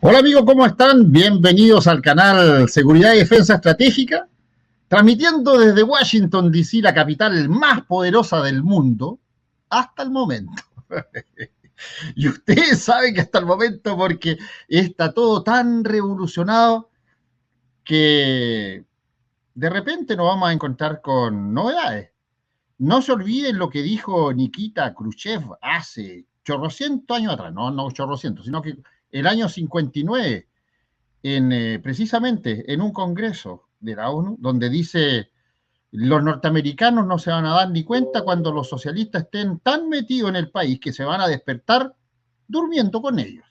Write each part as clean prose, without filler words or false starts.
Hola amigos, ¿cómo están? Bienvenidos al canal Seguridad y Defensa Estratégica, transmitiendo desde Washington, D.C., la capital más poderosa del mundo, hasta el momento. Y ustedes saben que hasta el momento porque está todo tan revolucionado que de repente nos vamos a encontrar con novedades. No se olviden lo que dijo Nikita Khrushchev hace chorrocientos años atrás, no chorrocientos, sino que el año 59, precisamente en un congreso de la ONU, donde dice, los norteamericanos no se van a dar ni cuenta cuando los socialistas estén tan metidos en el país que se van a despertar durmiendo con ellos.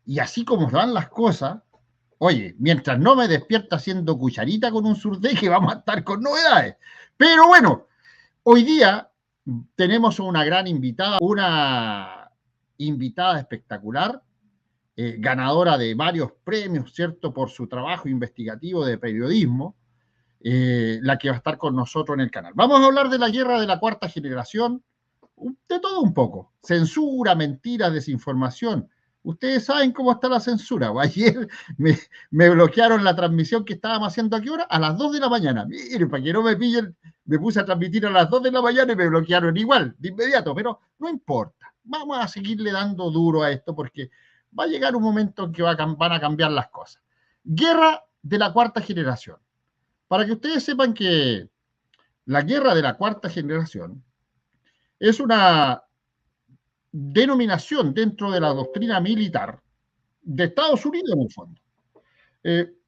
Y así como van las cosas, oye, mientras no me despierta haciendo cucharita con un surdeque, vamos a estar con novedades. Pero bueno, hoy día tenemos una invitada espectacular, ganadora de varios premios, ¿cierto?, por su trabajo investigativo de periodismo, la que va a estar con nosotros en el canal. Vamos a hablar de la guerra de la cuarta generación, de todo un poco. Censura, mentiras, desinformación. Ustedes saben cómo está la censura. Ayer me bloquearon la transmisión que estábamos haciendo, ¿a qué hora? A las 2 de la mañana. Miren, para que no me pillen, me puse a transmitir a las 2 de la mañana y me bloquearon igual, de inmediato, pero no importa. Vamos a seguirle dando duro a esto porque va a llegar un momento en que van a cambiar las cosas. Guerra de la cuarta generación. Para que ustedes sepan que la guerra de la cuarta generación es una denominación dentro de la doctrina militar de Estados Unidos en el fondo,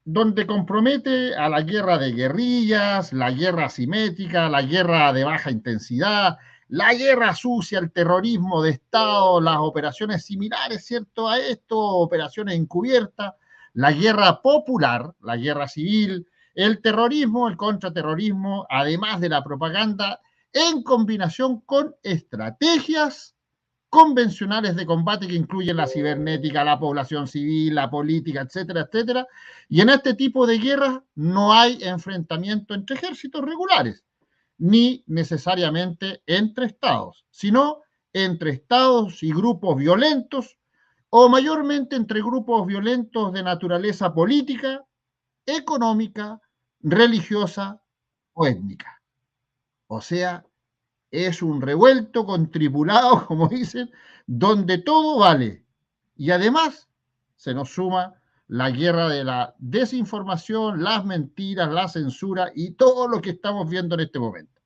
donde compromete a la guerra de guerrillas, la guerra asimétrica, la guerra de baja intensidad, la guerra sucia, el terrorismo de Estado, las operaciones similares, ¿cierto?, a esto, operaciones encubiertas, la guerra popular, la guerra civil, el terrorismo, el contraterrorismo, además de la propaganda, en combinación con estrategias convencionales de combate que incluyen la cibernética, la población civil, la política, etcétera, etcétera. Y en este tipo de guerras no hay enfrentamiento entre ejércitos regulares, ni necesariamente entre estados, sino entre estados y grupos violentos, o mayormente entre grupos violentos de naturaleza política, económica, religiosa o étnica. O sea, es un revuelto con tripulados, como dicen, donde todo vale. Y además se nos suma la guerra de la desinformación, las mentiras, la censura y todo lo que estamos viendo en este momento.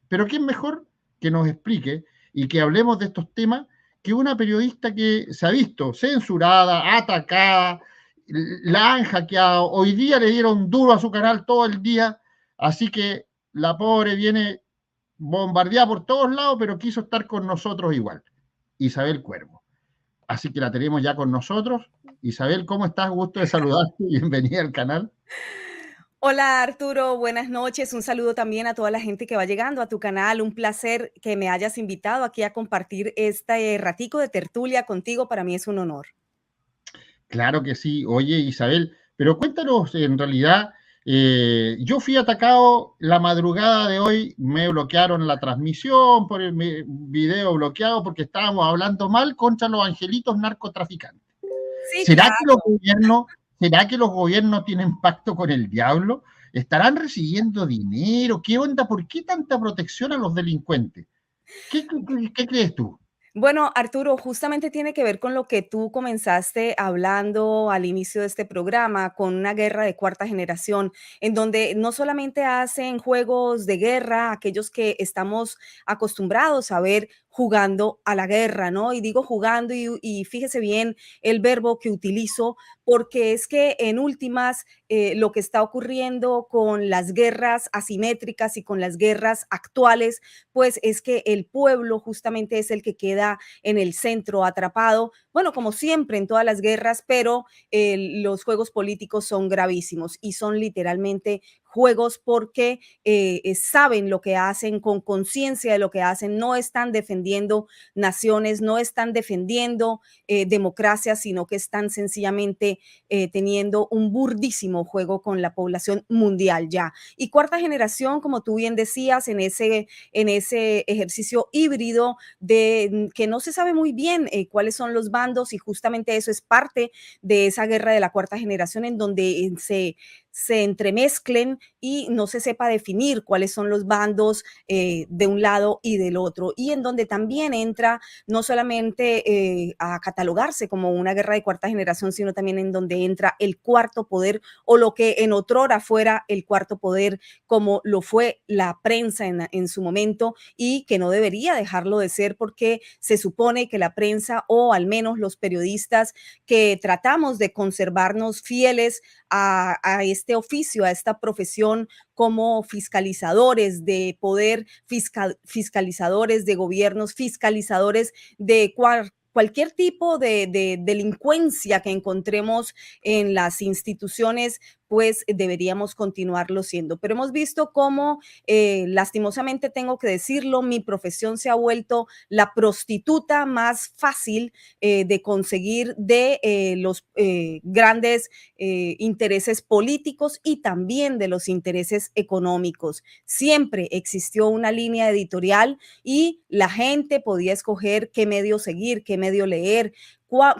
Pero ¿quién mejor que nos explique y que hablemos de estos temas que una periodista que se ha visto censurada, atacada, la han hackeado, hoy día le dieron duro a su canal todo el día, así que la pobre viene bombardeada por todos lados, pero quiso estar con nosotros igual. Isabel Cuervo. Así que la tenemos ya con nosotros. Isabel, ¿cómo estás? Gusto de saludarte. Bienvenida al canal. Hola Arturo, buenas noches. Un saludo también a toda la gente que va llegando a tu canal. Un placer que me hayas invitado aquí a compartir este ratico de tertulia contigo. Para mí es un honor. Claro que sí. Oye, Isabel, pero cuéntanos, en realidad, yo fui atacado la madrugada de hoy, me bloquearon la transmisión por el video bloqueado porque estábamos hablando mal contra los angelitos narcotraficantes. Sí, ¿Será que los claro. gobiernos, será que los gobiernos tienen pacto con el diablo? ¿Estarán recibiendo dinero? ¿Qué onda? ¿Por qué tanta protección a los delincuentes? ¿Qué crees tú? Bueno, Arturo, justamente tiene que ver con lo que tú comenzaste hablando al inicio de este programa, con una guerra de cuarta generación, en donde no solamente hacen juegos de guerra aquellos que estamos acostumbrados a ver jugando a la guerra, ¿no? Y digo jugando y fíjese bien el verbo que utilizo, porque es que en últimas lo que está ocurriendo con las guerras asimétricas y con las guerras actuales, pues es que el pueblo justamente es el que queda en el centro atrapado, bueno, como siempre en todas las guerras, pero los juegos políticos son gravísimos y son literalmente juegos porque saben lo que hacen, con conciencia de lo que hacen, no están defendiendo naciones, no están defendiendo democracia, sino que están sencillamente teniendo un burdísimo juego con la población mundial ya. Y cuarta generación, como tú bien decías, en ese ejercicio híbrido de que no se sabe muy bien cuáles son los bandos bandos, y justamente eso es parte de esa guerra de la cuarta generación, en donde se entremezclen y no se sepa definir cuáles son los bandos de un lado y del otro, y en donde también entra no solamente a catalogarse como una guerra de cuarta generación, sino también en donde entra el cuarto poder, o lo que en otrora fuera el cuarto poder, como lo fue la prensa en su momento, y que no debería dejarlo de ser, porque se supone que la prensa, o al menos los periodistas que tratamos de conservarnos fieles a este oficio, a esta profesión, como fiscalizadores de poder, fiscalizadores de gobiernos, fiscalizadores de cualquier tipo de delincuencia que encontremos en las instituciones, pues deberíamos continuarlo siendo. Pero hemos visto cómo, lastimosamente tengo que decirlo, mi profesión se ha vuelto la prostituta más fácil de conseguir de los grandes intereses políticos, y también de los intereses económicos. Siempre existió una línea editorial y la gente podía escoger qué medio seguir, qué medio leer,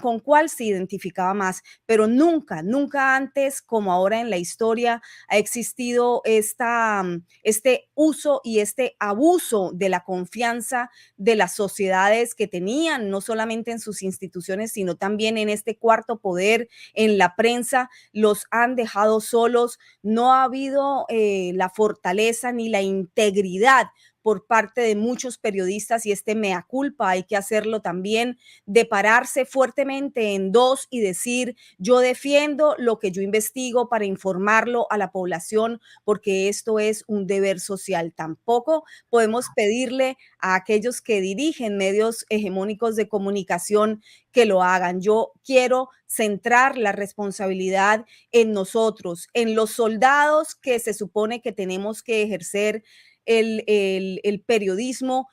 con cuál se identificaba más, pero nunca, nunca antes como ahora en la historia ha existido este uso y este abuso de la confianza de las sociedades que tenían, no solamente en sus instituciones, sino también en este cuarto poder, en la prensa. Los han dejado solos, no ha habido la fortaleza ni la integridad por parte de muchos periodistas, y este mea culpa hay que hacerlo también, de pararse fuertemente en dos y decir: yo defiendo lo que yo investigo para informarlo a la población, porque esto es un deber social. Tampoco podemos pedirle a aquellos que dirigen medios hegemónicos de comunicación que lo hagan. Yo quiero centrar la responsabilidad en nosotros, en los soldados que se supone que tenemos que ejercer el periodismo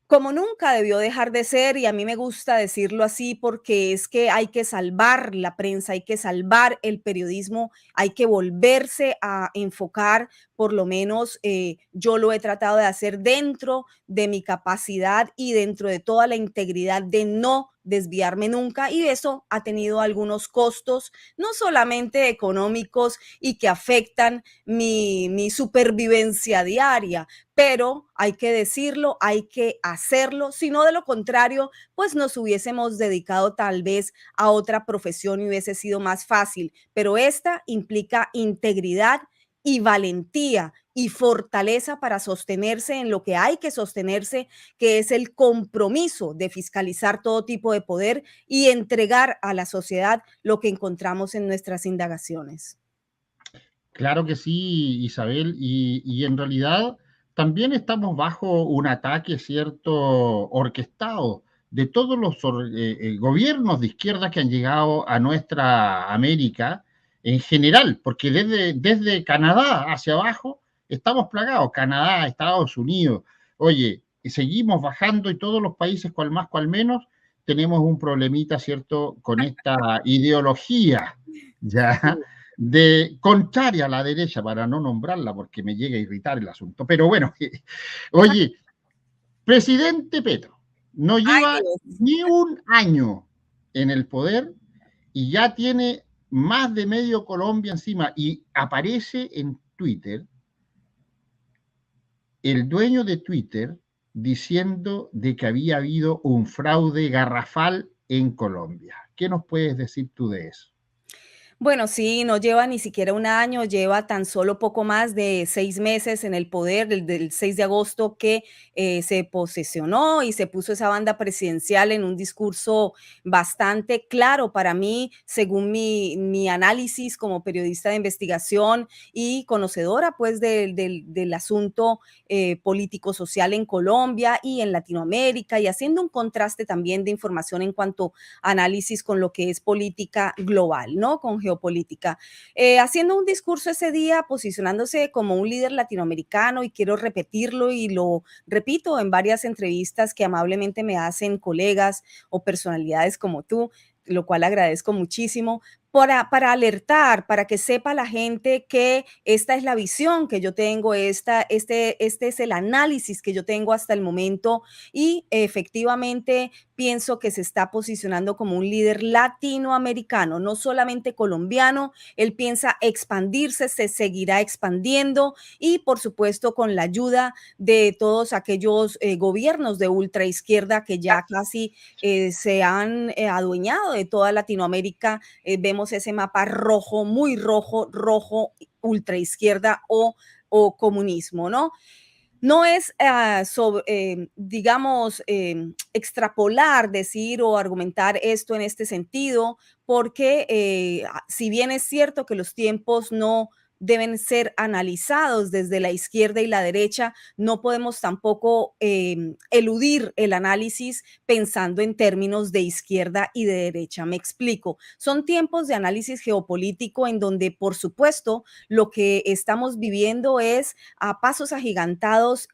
como nunca debió dejar de ser, y a mí me gusta decirlo así porque es que hay que salvar la prensa, hay que salvar el periodismo, hay que volverse a enfocar, por lo menos yo lo he tratado de hacer dentro de mi capacidad y dentro de toda la integridad de no desviarme nunca, y eso ha tenido algunos costos, no solamente económicos y que afectan mi supervivencia diaria, pero hay que decirlo, hay que hacerlo, si no, de lo contrario, pues nos hubiésemos dedicado tal vez a otra profesión y hubiese sido más fácil, pero esta implica integridad y valentía y fortaleza para sostenerse en lo que hay que sostenerse, que es el compromiso de fiscalizar todo tipo de poder y entregar a la sociedad lo que encontramos en nuestras indagaciones. Claro que sí, Isabel, y en realidad también estamos bajo un ataque, ¿cierto?, orquestado de todos los gobiernos de izquierda que han llegado a nuestra América en general, porque desde Canadá hacia abajo estamos plagados, Canadá, Estados Unidos, oye, y seguimos bajando, y todos los países, cual más, cual menos, tenemos un problemita, ¿cierto?, con esta ideología, ¿ya? Sí. De contraria a la derecha, para no nombrarla porque me llega a irritar el asunto. Pero bueno, oye, presidente Petro no Ay, lleva Dios. ni un año en el poder y ya tiene más de medio Colombia encima, y aparece en Twitter el dueño de Twitter diciendo de que había habido un fraude garrafal en Colombia. ¿Qué nos puedes decir tú de eso? Bueno, sí, no lleva ni siquiera un año, lleva tan solo poco más de 6 meses en el poder, desde el 6 de agosto que se posesionó y se puso esa banda presidencial en un discurso bastante claro para mí, según mi análisis como periodista de investigación y conocedora pues del asunto político-social en Colombia y en Latinoamérica, y haciendo un contraste también de información en cuanto a análisis con lo que es política global, ¿no? Con geopolítica, haciendo un discurso ese día, posicionándose como un líder latinoamericano, y quiero repetirlo y lo repito en varias entrevistas que amablemente me hacen colegas o personalidades como tú, lo cual agradezco muchísimo, para alertar, para que sepa la gente que esta es la visión que yo tengo, este es el análisis que yo tengo hasta el momento y efectivamente pienso que se está posicionando como un líder latinoamericano, no solamente colombiano. Él piensa expandirse, se seguirá expandiendo y por supuesto con la ayuda de todos aquellos gobiernos de ultraizquierda que ya casi se han adueñado de toda Latinoamérica. Vemos ese mapa rojo, muy rojo, rojo, ultraizquierda o comunismo, ¿no? No es, digamos, extrapolar, decir o argumentar esto en este sentido, porque si bien es cierto que los tiempos no deben ser analizados desde la izquierda y la derecha, no podemos tampoco eludir el análisis pensando en términos de izquierda y de derecha. Me explico. Son tiempos de análisis geopolítico en donde, por supuesto, lo que estamos viviendo es a pasos agigantados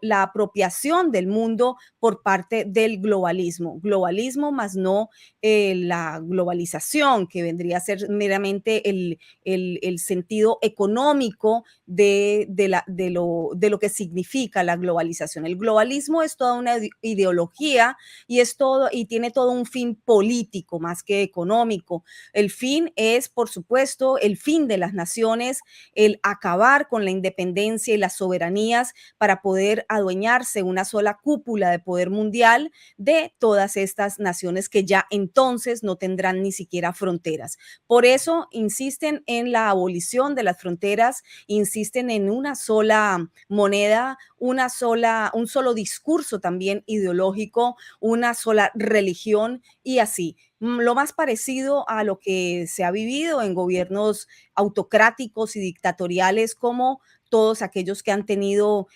la apropiación del mundo por parte del globalismo. Globalismo más no la globalización, que vendría a ser meramente el sentido económico de lo que significa la globalización. El globalismo es toda una ideología y tiene todo un fin político más que económico. El fin es, por supuesto, el fin de las naciones, el acabar con la independencia y las soberanías para poder adueñarse una sola cúpula de poder mundial de todas estas naciones que ya entonces no tendrán ni siquiera fronteras. Por eso insisten en la abolición de las fronteras, insisten en una sola moneda, un solo discurso también ideológico, una sola religión y así. Lo más parecido a lo que se ha vivido en gobiernos autocráticos y dictatoriales como todos aquellos que han tenido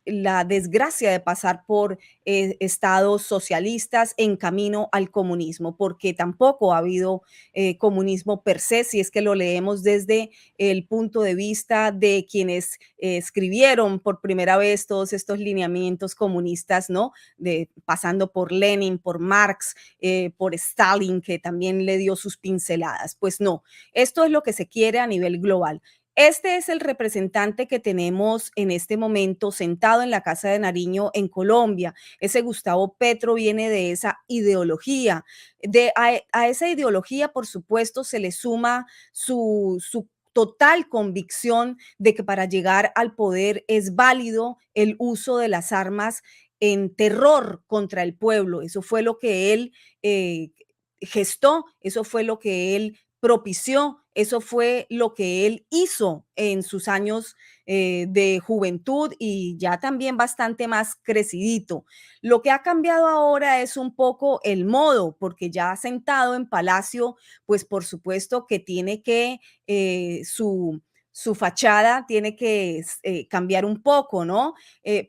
la desgracia de pasar por estados socialistas en camino al comunismo, porque tampoco ha habido comunismo per se, si es que lo leemos desde el punto de vista de quienes escribieron por primera vez todos estos lineamientos comunistas, ¿no? Pasando por Lenin, por Marx, por Stalin, que también le dio sus pinceladas. Pues no, esto es lo que se quiere a nivel global. Este es el representante que tenemos en este momento sentado en la Casa de Nariño en Colombia. Ese Gustavo Petro viene de esa ideología. A esa ideología, por supuesto, se le suma su total convicción de que para llegar al poder es válido el uso de las armas en terror contra el pueblo. Eso fue lo que él gestó, eso fue lo que él propició, eso fue lo que él hizo en sus años de juventud y ya también bastante más crecidito. Lo que ha cambiado ahora es un poco el modo, porque ya sentado en Palacio, pues por supuesto que tiene que su fachada tiene que cambiar un poco, ¿no?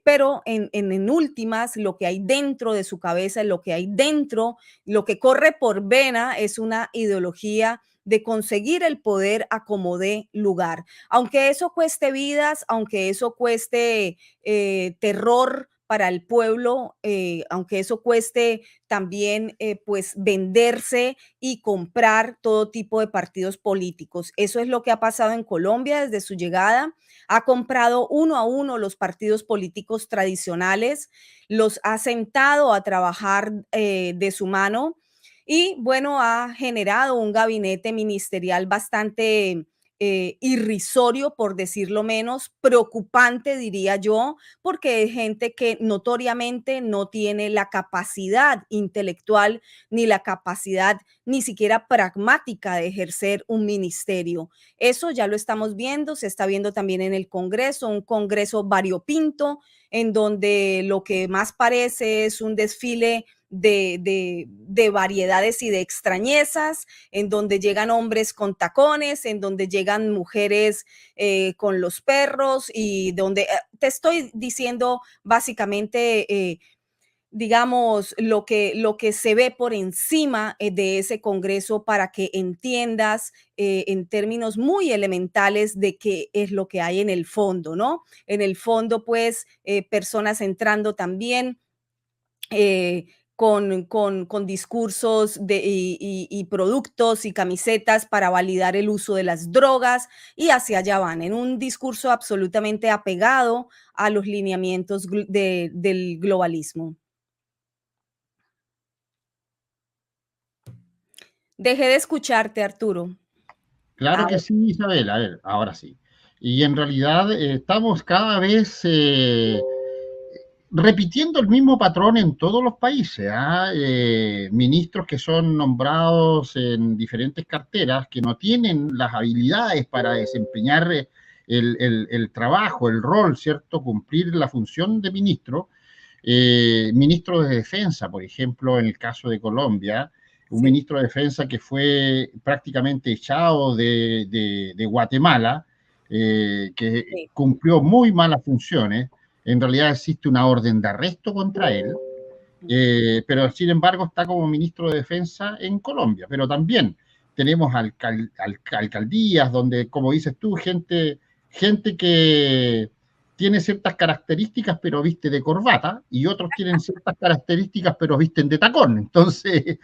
Pero en últimas, lo que hay dentro de su cabeza, lo que hay dentro, lo que corre por vena es una ideología de conseguir el poder a como dé lugar. Aunque eso cueste vidas, aunque eso cueste terror para el pueblo, aunque eso cueste también pues venderse y comprar todo tipo de partidos políticos. Eso es lo que ha pasado en Colombia desde su llegada. Ha comprado uno a uno los partidos políticos tradicionales, los ha sentado a trabajar de su mano y bueno, ha generado un gabinete ministerial bastante irrisorio, por decirlo menos, preocupante, diría yo, porque es gente que notoriamente no tiene la capacidad intelectual ni la capacidad ni siquiera pragmática de ejercer un ministerio. Eso ya lo estamos viendo, se está viendo también en el Congreso, un Congreso variopinto, en donde lo que más parece es un desfile de variedades y de extrañezas, en donde llegan hombres con tacones, en donde llegan mujeres con los perros y donde te estoy diciendo básicamente digamos, lo que se ve por encima de ese Congreso para que entiendas en términos muy elementales de qué es lo que hay en el fondo, ¿no? En el fondo, pues, personas entrando también con discursos y productos y camisetas para validar el uso de las drogas, y hacia allá van, en un discurso absolutamente apegado a los lineamientos del globalismo. Dejé de escucharte, Arturo. Claro que sí, Isabel. A ver, ahora sí. Y en realidad estamos cada vez repitiendo el mismo patrón en todos los países. ¿Ah? Ministros que son nombrados en diferentes carteras, que no tienen las habilidades para desempeñar el trabajo, el rol, ¿cierto? Cumplir la función de ministro. Ministro de Defensa, por ejemplo, en el caso de Colombia, un Sí, ministro de Defensa que fue prácticamente echado de Guatemala, que sí. cumplió muy malas funciones. En realidad existe una orden de arresto contra él, pero sin embargo está como ministro de Defensa en Colombia. Pero también tenemos alcaldías donde, como dices tú, gente que tiene ciertas características pero viste de corbata y otros tienen ciertas características pero visten de tacón. Entonces,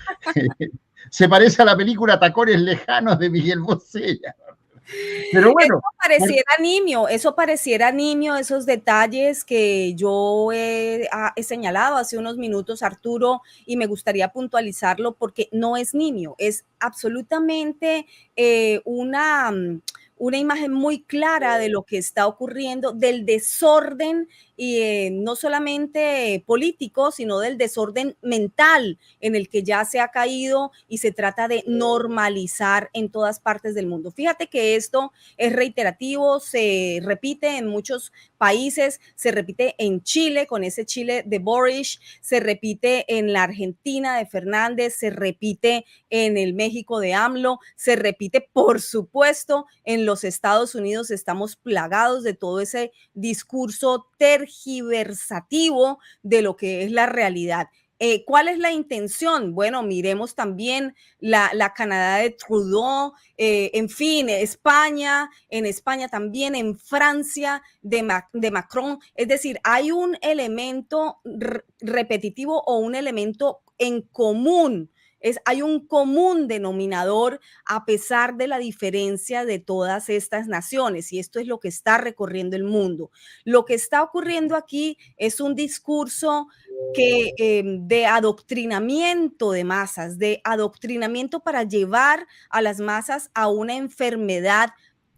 se parece a la película Tacones Lejanos de Miguel Bosé. Pero bueno, Eso pareciera nimio, esos detalles que yo he señalado hace unos minutos, Arturo, y me gustaría puntualizarlo porque no es nimio, es absolutamente una imagen muy clara de lo que está ocurriendo, del desorden, y no solamente político, sino del desorden mental en el que ya se ha caído y se trata de normalizar en todas partes del mundo. Fíjate que esto es reiterativo, se repite en muchos países, se repite en Chile con ese Chile de Boric, se repite en la Argentina de Fernández, se repite en el México de AMLO, se repite por supuesto en los Estados Unidos. Estamos plagados de todo ese discurso tergiversativo de lo que es la realidad. ¿Cuál es la intención? Bueno, miremos también la Canadá de Trudeau, en fin, España, en España también, en Francia de Macron. Es decir, hay un elemento repetitivo o un elemento en común. Hay un común denominador a pesar de la diferencia de todas estas naciones, y esto es lo que está recorriendo el mundo. Lo que está ocurriendo aquí es un discurso de adoctrinamiento de masas, de adoctrinamiento para llevar a las masas a una enfermedad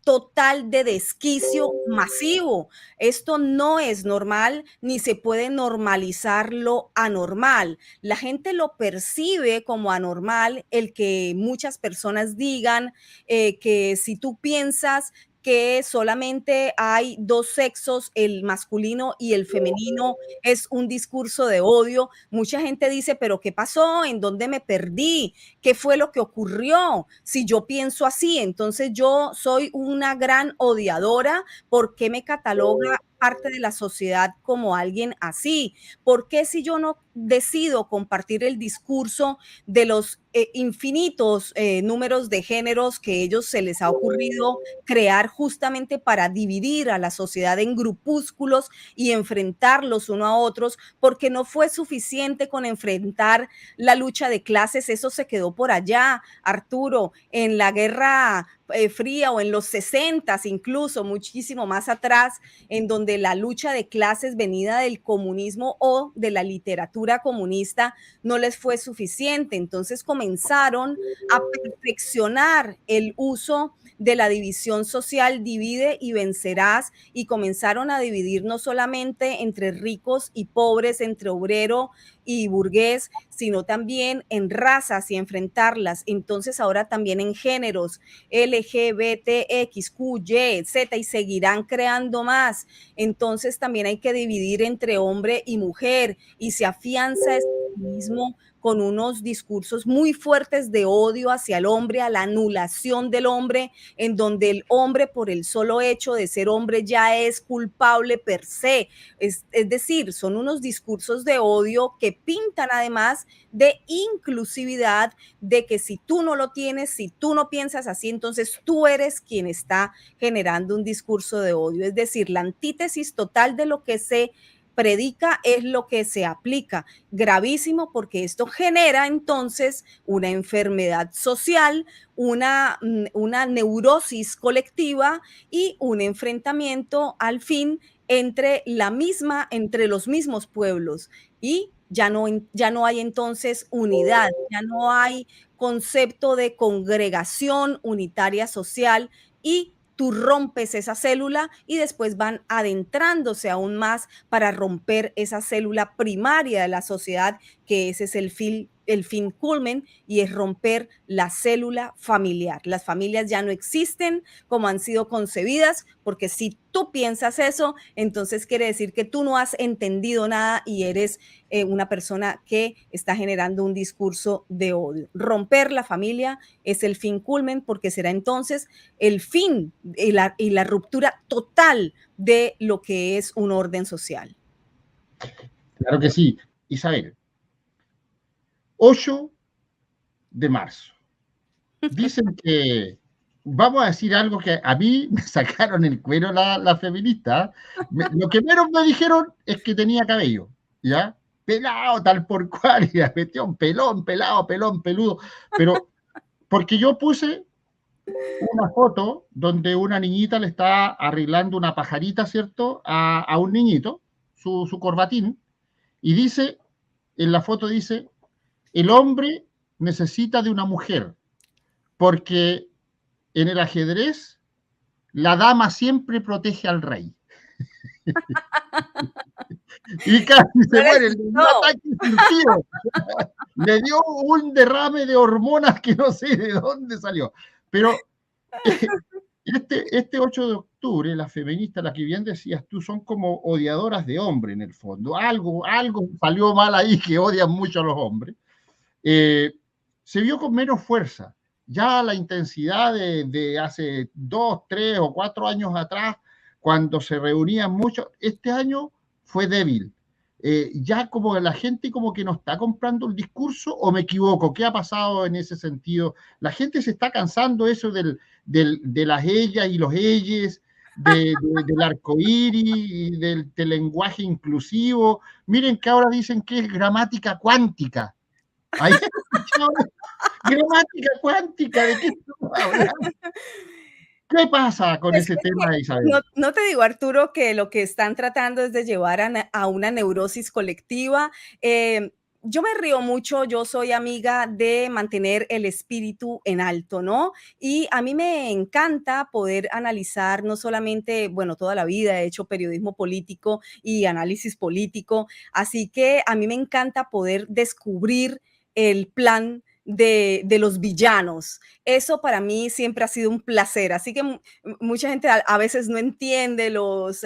total de desquicio masivo. Esto no es normal ni se puede normalizar lo anormal. La gente lo percibe como anormal el que muchas personas digan que si tú piensas que solamente hay dos sexos, el masculino y el femenino, es un discurso de odio. Mucha gente dice, pero ¿qué pasó? ¿En dónde me perdí? ¿Qué fue lo que ocurrió? Si yo pienso así, entonces yo soy una gran odiadora. ¿Por qué me cataloga parte de la sociedad como alguien así? ¿Por qué si yo no decido compartir el discurso de los infinitos números de géneros que ellos se les ha ocurrido crear justamente para dividir a la sociedad en grupúsculos y enfrentarlos uno a otros, porque no fue suficiente con enfrentar la lucha de clases? Eso se quedó por allá, Arturo, en la Guerra Fría o en los 60, incluso muchísimo más atrás, en donde la lucha de clases venida del comunismo o de la literatura comunista no les fue suficiente. Entonces comenzaron a perfeccionar el uso de la división social, divide y vencerás, y comenzaron a dividir no solamente entre ricos y pobres, entre obrero y burgués, sino también en razas y enfrentarlas. Entonces ahora también en géneros, LGBTX, QY, Z, y seguirán creando más. Entonces también hay que dividir entre hombre y mujer, y se afianza este mismo con unos discursos muy fuertes de odio hacia el hombre, a la anulación del hombre, en donde el hombre por el solo hecho de ser hombre ya es culpable per se. Es decir, son unos discursos de odio que pintan además de inclusividad, de que si tú no lo tienes, si tú no piensas así, entonces tú eres quien está generando un discurso de odio. Es decir, la antítesis total de lo que se predica es lo que se aplica. Gravísimo, porque esto genera entonces una enfermedad social, una neurosis colectiva y un enfrentamiento al fin entre los mismos pueblos, y ya no hay entonces unidad, ya no hay concepto de congregación unitaria social, y tú rompes esa célula y después van adentrándose aún más para romper esa célula primaria de la sociedad, que ese es el fin culmen, y es romper la célula familiar. Las familias ya no existen como han sido concebidas, porque si tú piensas eso, entonces quiere decir que tú no has entendido nada y eres una persona que está generando un discurso de odio. Romper la familia es el fin culmen, porque será entonces el fin y la ruptura total de lo que es un orden social. Claro que sí. Isabel, 8 de marzo. Dicen que, vamos a decir algo que a mí me sacaron el cuero la feminista. Lo que menos me dijeron es que tenía cabello, ¿ya? Pelado, tal por cual, y la cuestión, pelón, pelado, pelón, peludo. Pero porque yo puse una foto donde una niñita le está arreglando una pajarita, ¿cierto? A un niñito, su corbatín, y dice, en la foto dice, el hombre necesita de una mujer, porque en el ajedrez la dama siempre protege al rey. Y casi se muere, le dio un ataque sentido. Le dio un derrame de hormonas que no sé de dónde salió. Pero este 8 de octubre, las feministas, las que bien decías tú, son como odiadoras de hombre en el fondo. Algo salió mal ahí, que odian mucho a los hombres. Se vio con menos fuerza. Ya la intensidad de hace 2, 3 o 4 años atrás, cuando se reunían muchos, este año fue débil. Ya como la gente como que no está comprando el discurso, o me equivoco, ¿qué ha pasado en ese sentido? La gente se está cansando eso de las ellas y los elles, del arcoíris y del lenguaje inclusivo. Miren que ahora dicen que es gramática cuántica. Ahí gramática cuántica, ¿de qué estamos hablando? ¿Qué pasa con ese tema, Isabel? No te digo, Arturo, que lo que están tratando es de llevar a una neurosis colectiva. Yo me río mucho, yo soy amiga de mantener el espíritu en alto, ¿no? Y a mí me encanta poder analizar no solamente, bueno, toda la vida he hecho periodismo político y análisis político, así que a mí me encanta poder descubrir el plan de los villanos. Eso para mí siempre ha sido un placer. Así que mucha gente a veces no entiende, los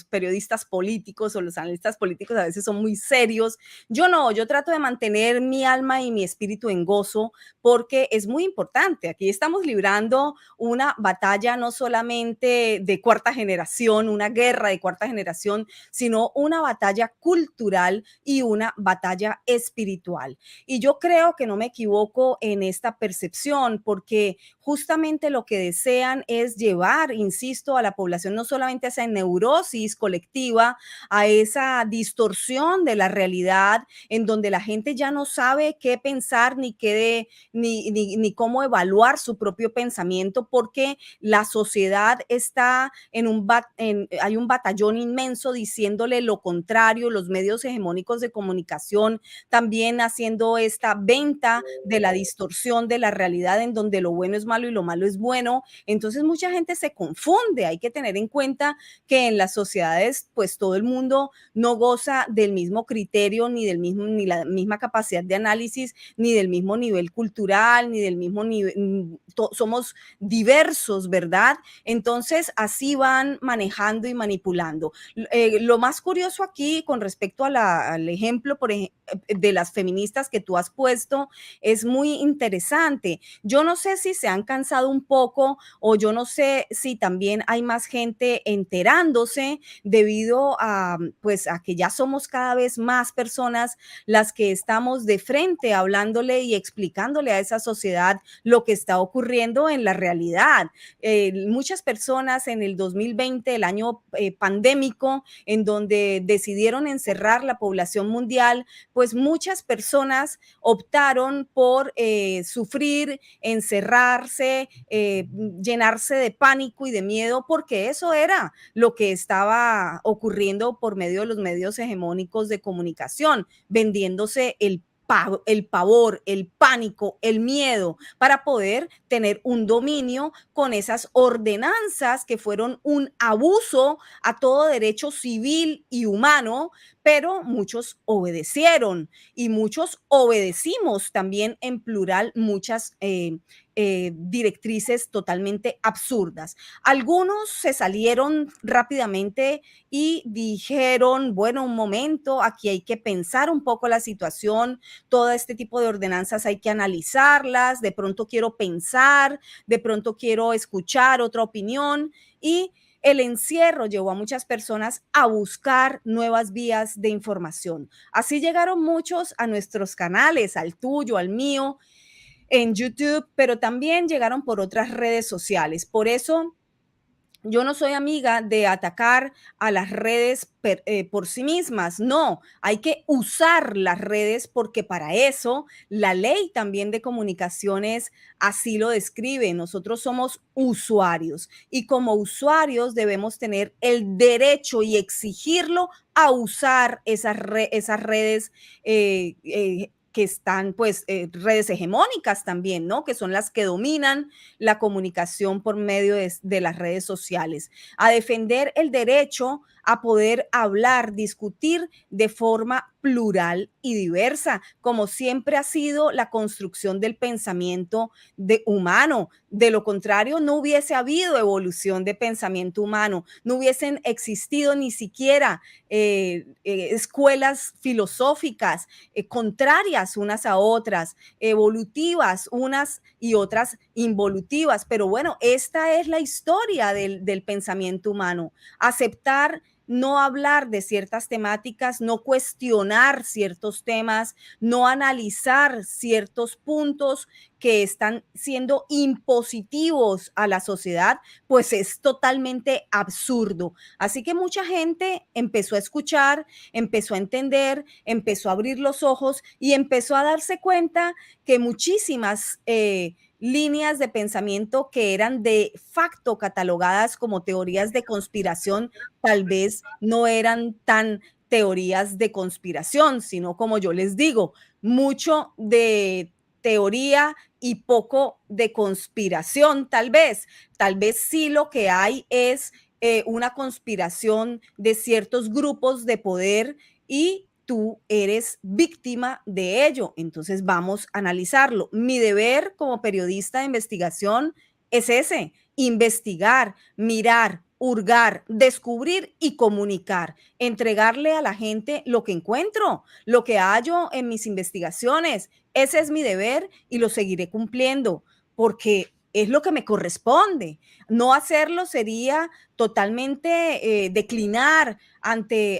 periodistas políticos o los analistas políticos a veces son muy serios. Yo no, yo trato de mantener mi alma y mi espíritu en gozo, porque es muy importante. Aquí estamos librando una batalla no solamente de cuarta generación, una guerra de cuarta generación, sino una batalla cultural y una batalla espiritual. Y yo creo que no me equivoco en esta percepción, porque justamente lo que desean es llevar, insisto, a la población no solamente a esa neurosis colectiva, a esa distorsión de la realidad, en donde la gente ya no sabe qué pensar ni cómo evaluar su propio pensamiento, porque la sociedad está hay un batallón inmenso diciéndole lo contrario, los medios hegemónicos de comunicación también haciendo esta venta de la distorsión de la realidad, en donde lo bueno es malo y lo malo es bueno. Entonces mucha gente se confunde. Hay que tener en cuenta que en las sociedades pues todo el mundo no goza del mismo criterio, ni la misma capacidad de análisis, ni del mismo nivel cultural, ni del mismo nivel, somos diversos, ¿verdad? Entonces así van manejando y manipulando. Lo más curioso aquí con respecto al ejemplo, de las feministas que tú has puesto, es muy interesante. Yo no sé si se han cansado un poco o yo no sé si también hay más gente enterándose debido a, pues, a que ya somos cada vez más personas las que estamos de frente hablándole y explicándole a esa sociedad lo que está ocurriendo en la realidad. Muchas personas en el 2020, el año pandémico, en donde decidieron encerrar la población mundial, pues muchas personas optaron por sufrir, encerrarse, llenarse de pánico y de miedo, porque eso era lo que estaba ocurriendo por medio de los medios hegemónicos de comunicación, vendiéndose el pavor, el pánico, el miedo, para poder tener un dominio con esas ordenanzas que fueron un abuso a todo derecho civil y humano, pero muchos obedecieron y muchos obedecimos también en plural muchas directrices totalmente absurdas. Algunos se salieron rápidamente y dijeron, bueno, un momento, aquí hay que pensar un poco la situación, todo este tipo de ordenanzas hay que analizarlas, de pronto quiero pensar, de pronto quiero escuchar otra opinión y el encierro llevó a muchas personas a buscar nuevas vías de información. Así llegaron muchos a nuestros canales, al tuyo, al mío, en YouTube, pero también llegaron por otras redes sociales. Por eso yo no soy amiga de atacar a las redes por sí mismas, no, hay que usar las redes porque para eso la ley también de comunicaciones así lo describe. Nosotros somos usuarios y como usuarios debemos tener el derecho y exigirlo a usar esas redes que están, pues, redes hegemónicas también, ¿no? Que son las que dominan la comunicación por medio de las redes sociales, a defender el derecho a poder hablar, discutir de forma plural y diversa, como siempre ha sido la construcción del pensamiento humano. De lo contrario, no hubiese habido evolución de pensamiento humano, no hubiesen existido ni siquiera escuelas filosóficas contrarias unas a otras, evolutivas unas y otras involutivas. Pero bueno, esta es la historia del pensamiento humano. Aceptar no hablar de ciertas temáticas, no cuestionar ciertos temas, no analizar ciertos puntos que están siendo impositivos a la sociedad, pues es totalmente absurdo. Así que mucha gente empezó a escuchar, empezó a entender, empezó a abrir los ojos y empezó a darse cuenta que muchísimas líneas de pensamiento que eran de facto catalogadas como teorías de conspiración, tal vez no eran tan teorías de conspiración, sino como yo les digo, mucho de teoría y poco de conspiración, tal vez sí lo que hay es una conspiración de ciertos grupos de poder y tú eres víctima de ello. Entonces vamos a analizarlo. Mi deber como periodista de investigación es ese, investigar, mirar, hurgar, descubrir y comunicar, entregarle a la gente lo que encuentro, lo que hallo en mis investigaciones. Ese es mi deber y lo seguiré cumpliendo porque es lo que me corresponde. No hacerlo sería totalmente declinar ante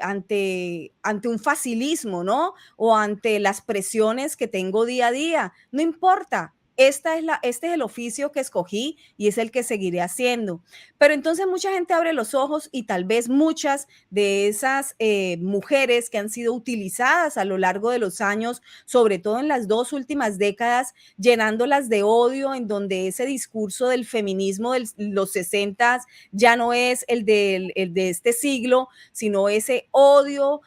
un facilismo, ¿no? O ante las presiones que tengo día a día. No importa. Este es el oficio que escogí y es el que seguiré haciendo. Pero entonces mucha gente abre los ojos y tal vez muchas de esas mujeres que han sido utilizadas a lo largo de los años, sobre todo en las 2 últimas décadas, llenándolas de odio, en donde ese discurso del feminismo de los 60 ya no es el de este siglo, sino ese odio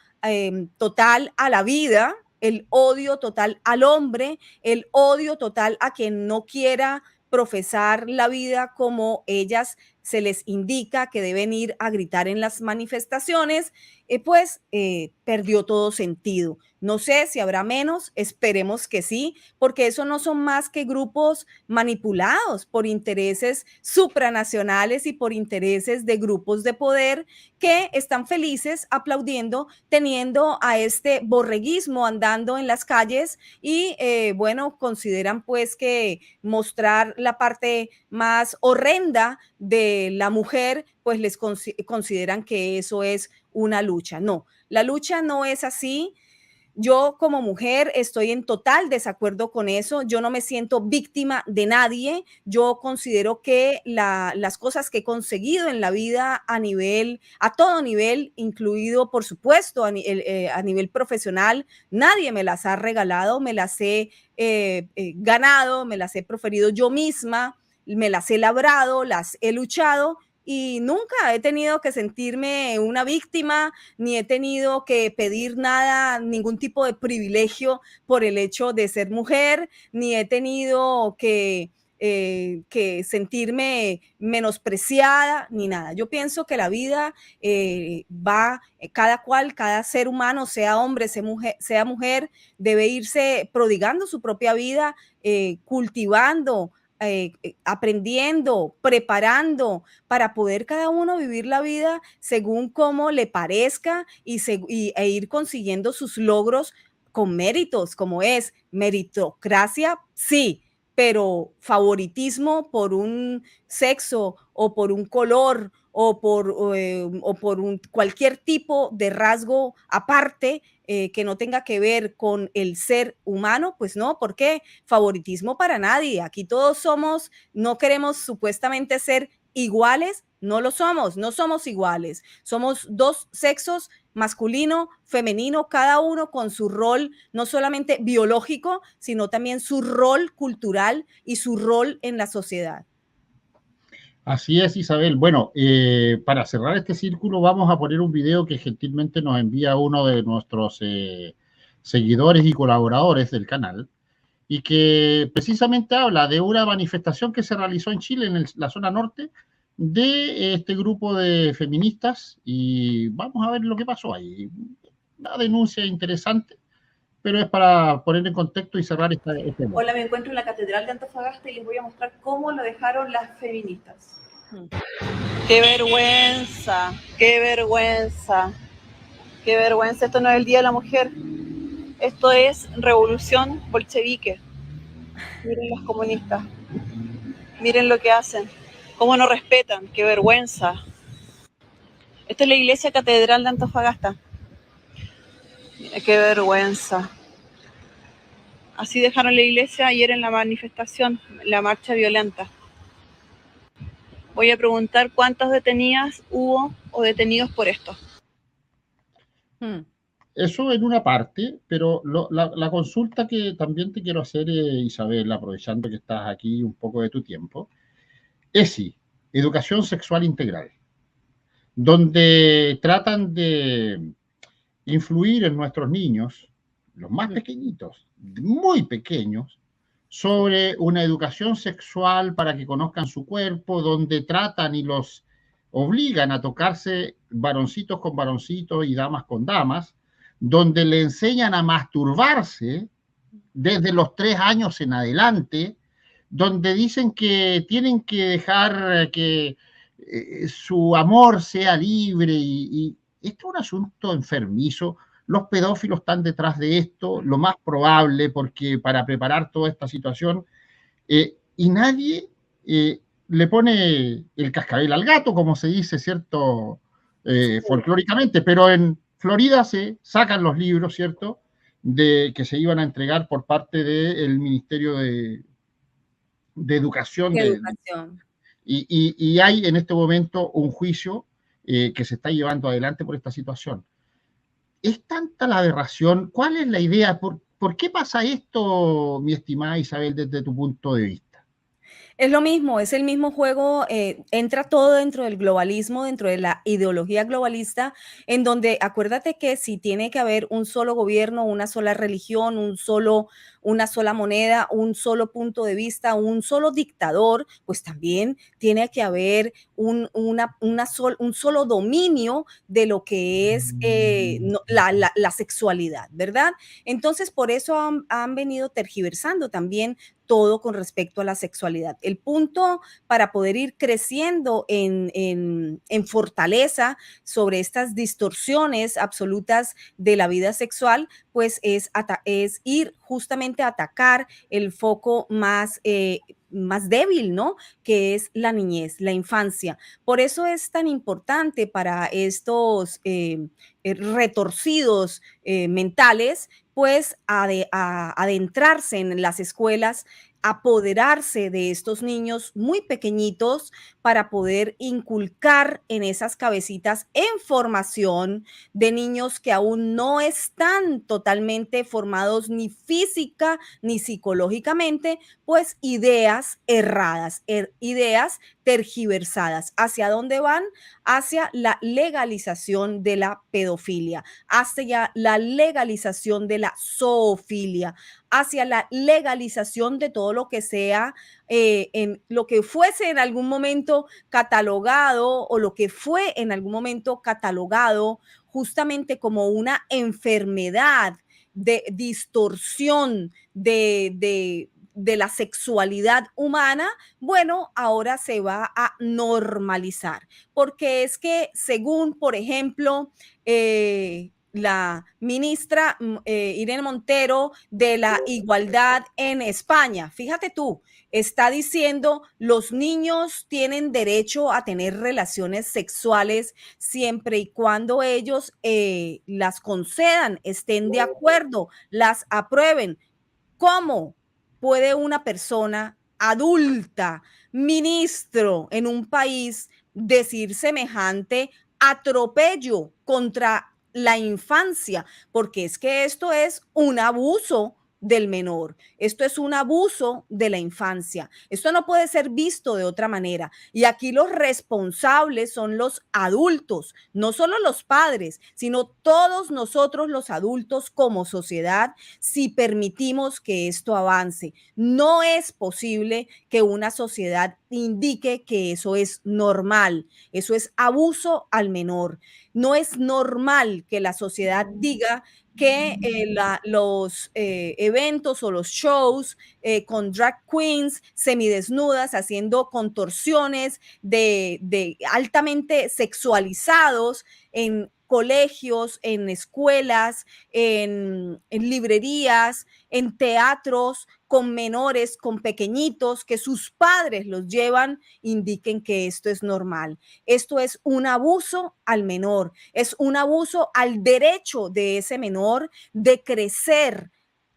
total a la vida, el odio total al hombre, el odio total a quien no quiera profesar la vida como ellas se les indica que deben ir a gritar en las manifestaciones, perdió todo sentido. No sé si habrá menos, esperemos que sí, porque eso no son más que grupos manipulados por intereses supranacionales y por intereses de grupos de poder que están felices aplaudiendo, teniendo a este borreguismo andando en las calles y bueno, consideran pues que mostrar la parte más horrenda de la mujer, pues les consideran que eso es una lucha. No, la lucha no es así. Yo como mujer estoy en total desacuerdo con eso. Yo no me siento víctima de nadie. Yo considero que las cosas que he conseguido en la vida a todo nivel, incluido por supuesto a nivel profesional, nadie me las ha regalado, me las he ganado, me las he proferido yo misma, me las he labrado, las he luchado y nunca he tenido que sentirme una víctima, ni he tenido que pedir nada, ningún tipo de privilegio por el hecho de ser mujer, ni he tenido que sentirme menospreciada, ni nada. Yo pienso que la vida cada cual, cada ser humano, sea hombre, sea mujer, debe irse prodigando su propia vida, cultivando, aprendiendo, preparando para poder cada uno vivir la vida según como le parezca e ir consiguiendo sus logros con méritos, como es meritocracia, sí, pero favoritismo por un sexo o por un color o por cualquier tipo de rasgo aparte que no tenga que ver con el ser humano, pues no, ¿por qué? Favoritismo para nadie. Aquí todos somos, no queremos supuestamente ser iguales, no lo somos, no somos iguales. Somos dos sexos, masculino, femenino, cada uno con su rol, no solamente biológico, sino también su rol cultural y su rol en la sociedad. Así es, Isabel. Bueno, para cerrar este círculo vamos a poner un video que gentilmente nos envía uno de nuestros seguidores y colaboradores del canal y que precisamente habla de una manifestación que se realizó en Chile, en la zona norte, de este grupo de feministas y vamos a ver lo que pasó ahí. Una denuncia interesante, pero es para poner en contexto y cerrar este Hola, me encuentro en la Catedral de Antofagasta y les voy a mostrar cómo lo dejaron las feministas. ¡Qué vergüenza! ¡Qué vergüenza! ¡Qué vergüenza! Esto no es el Día de la Mujer. Esto es revolución bolchevique. Miren los comunistas. Miren lo que hacen. Cómo no respetan. ¡Qué vergüenza! Esta es la iglesia Catedral de Antofagasta. Mira, qué vergüenza. Así dejaron la iglesia ayer en la manifestación, la marcha violenta. Voy a preguntar cuántas detenidas hubo o detenidos por esto. Eso en una parte, pero la consulta que también te quiero hacer, Isabel, aprovechando que estás aquí un poco de tu tiempo, ESI, Educación Sexual Integral, donde tratan de influir en nuestros niños, los más pequeñitos, muy pequeños, sobre una educación sexual para que conozcan su cuerpo, donde tratan y los obligan a tocarse varoncitos con varoncitos y damas con damas, donde le enseñan a masturbarse desde los 3 años en adelante, donde dicen que tienen que dejar que su amor sea libre y esto es un asunto enfermizo. Los pedófilos están detrás de esto, lo más probable, porque para preparar toda esta situación, y nadie le pone el cascabel al gato, como se dice, ¿cierto? Folclóricamente, pero en Florida se sacan los libros, ¿cierto? De que se iban a entregar por parte del Ministerio de Educación. Y hay en este momento un juicio que se está llevando adelante por esta situación. Es tanta la aberración. ¿Cuál es la idea? ¿Por qué pasa esto, mi estimada Isabel, desde tu punto de vista? Es lo mismo, es el mismo juego, entra todo dentro del globalismo, dentro de la ideología globalista, en donde acuérdate que si tiene que haber un solo gobierno, una sola religión, una sola moneda, un solo punto de vista, un solo dictador, pues también tiene que haber un solo dominio de lo que es la sexualidad, ¿verdad? Entonces, por eso han venido tergiversando también todo con respecto a la sexualidad. El punto para poder ir creciendo en fortaleza sobre estas distorsiones absolutas de la vida sexual, pues es ir justamente a atacar el foco más débil, ¿no? Que es la niñez, la infancia. Por eso es tan importante para estos retorcidos mentales, pues adentrarse en las escuelas, apoderarse de estos niños muy pequeñitos para poder inculcar en esas cabecitas en formación de niños que aún no están totalmente formados ni física ni psicológicamente, pues ideas erradas, ideas tergiversadas. ¿Hacia dónde van? Hacia la legalización de la pedofilia, hacia la legalización de la zoofilia, hacia la legalización de todo lo que sea, en lo que fuese en algún momento catalogado o lo que fue en algún momento catalogado justamente como una enfermedad de distorsión de la sexualidad humana, bueno, ahora se va a normalizar, porque es que según, por ejemplo, la ministra Irene Montero de la Igualdad en España, fíjate tú, está diciendo los niños tienen derecho a tener relaciones sexuales siempre y cuando ellos las concedan, estén de acuerdo, las aprueben. ¿Cómo puede una persona adulta, ministro en un país, decir semejante atropello contra la infancia? Porque es que esto es un abuso del menor, esto es un abuso de la infancia, esto no puede ser visto de otra manera. Y aquí los responsables son los adultos, no solo los padres, sino todos nosotros los adultos como sociedad, si permitimos que esto avance. No es posible que una sociedad indique que eso es normal, eso es abuso al menor. No es normal que la sociedad diga que los eventos o los shows con drag queens semidesnudas haciendo contorsiones de altamente sexualizados en colegios, en escuelas, en librerías, en teatros, con menores, con pequeñitos, que sus padres los llevan, indiquen que esto es normal. Esto es un abuso al menor, es un abuso al derecho de ese menor de crecer,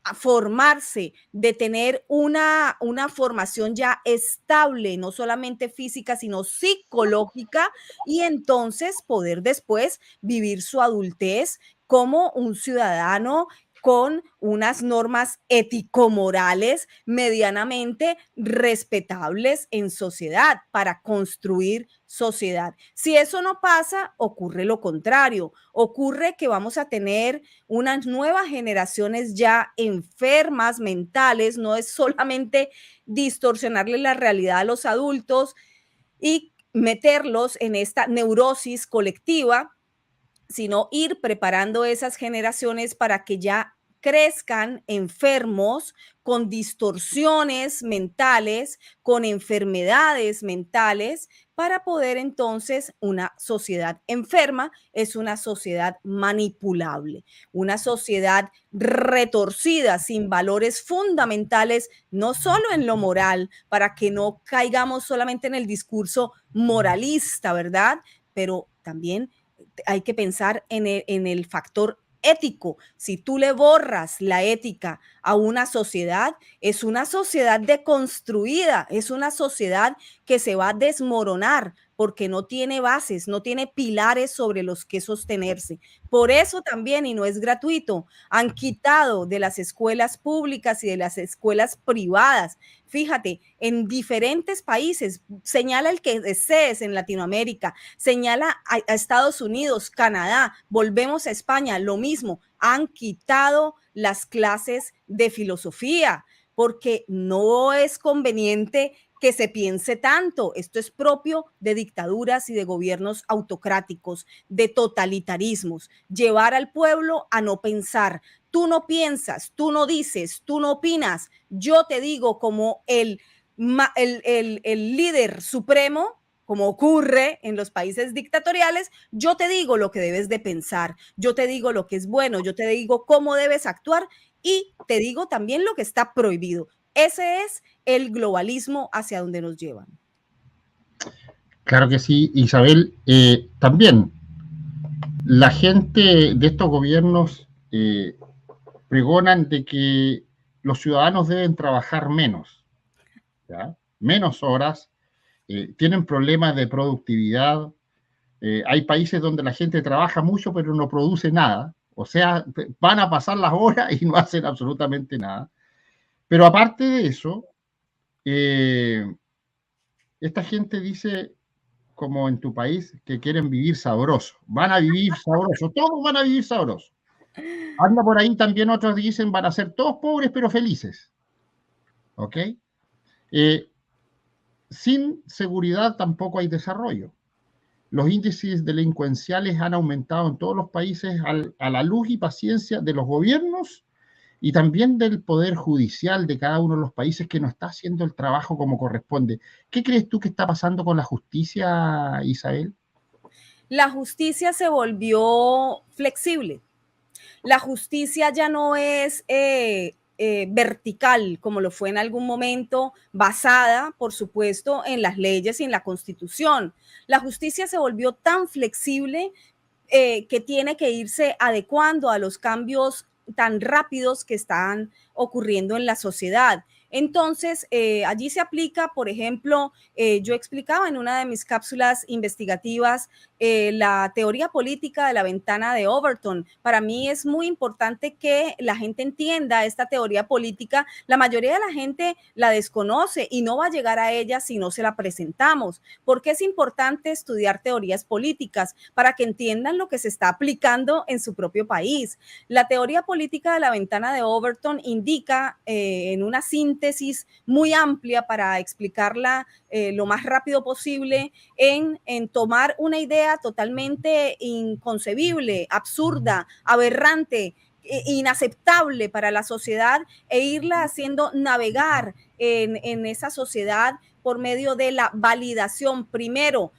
a formarse, de tener una formación ya estable, no solamente física, sino psicológica, y entonces poder después vivir su adultez como un ciudadano con unas normas ético-morales medianamente respetables en sociedad para construir sociedad. Si eso no pasa, ocurre lo contrario. Ocurre que vamos a tener unas nuevas generaciones ya enfermas mentales, no es solamente distorsionarle la realidad a los adultos y meterlos en esta neurosis colectiva, sino ir preparando esas generaciones para que ya crezcan enfermos con distorsiones mentales, con enfermedades mentales, para poder entonces una sociedad enferma es una sociedad manipulable, una sociedad retorcida, sin valores fundamentales, no solo en lo moral, para que no caigamos solamente en el discurso moralista, ¿verdad? Pero también hay que pensar en el factor ético. Si tú le borras la ética a una sociedad, es una sociedad deconstruida, es una sociedad que se va a desmoronar porque no tiene bases, no tiene pilares sobre los que sostenerse. Por eso también, y no es gratuito, han quitado de las escuelas públicas y de las escuelas privadas. Fíjate, en diferentes países, señala el que desees en Latinoamérica, señala a Estados Unidos, Canadá, volvemos a España, lo mismo, han quitado las clases de filosofía porque no es conveniente que se piense tanto. Esto es propio de dictaduras y de gobiernos autocráticos, de totalitarismos. Llevar al pueblo a no pensar. Tú no piensas, tú no dices, tú no opinas. Yo te digo como el líder supremo, como ocurre en los países dictatoriales, yo te digo lo que debes de pensar, yo te digo lo que es bueno, yo te digo cómo debes actuar y te digo también lo que está prohibido. Ese es el globalismo hacia donde nos llevan. Claro que sí, Isabel. También la gente de estos gobiernos pregonan de que los ciudadanos deben trabajar menos, ¿ya? Menos horas, tienen problemas de productividad. Hay países donde la gente trabaja mucho pero no produce nada, o sea, van a pasar las horas y no hacen absolutamente nada. Pero aparte de eso, esta gente dice, como en tu país, que quieren vivir sabroso. Van a vivir sabroso, todos van a vivir sabroso. Anda por ahí también otros dicen, van a ser todos pobres pero felices. ¿Ok? Sin seguridad tampoco hay desarrollo. Los índices delincuenciales han aumentado en todos los países a la luz y paciencia de los gobiernos y también del poder judicial de cada uno de los países que no está haciendo el trabajo como corresponde. ¿Qué crees tú que está pasando con la justicia, Isabel? La justicia se volvió flexible. La justicia ya no es vertical, como lo fue en algún momento, basada, por supuesto, en las leyes y en la Constitución. La justicia se volvió tan flexible que tiene que irse adecuando a los cambios tan rápidos que están ocurriendo en la sociedad. Entonces, allí se aplica, por ejemplo, yo explicaba en una de mis cápsulas investigativas la teoría política de la ventana de Overton. Para mí es muy importante que la gente entienda esta teoría política. La mayoría de la gente la desconoce y no va a llegar a ella si no se la presentamos. ¿Por qué es importante estudiar teorías políticas? Para que entiendan lo que se está aplicando en su propio país. La teoría política de la ventana de Overton indica en una síntesis muy amplia para explicarla lo más rápido posible en tomar una idea totalmente inconcebible, absurda, aberrante, inaceptable para la sociedad e irla haciendo navegar en esa sociedad por medio de la validación, primero,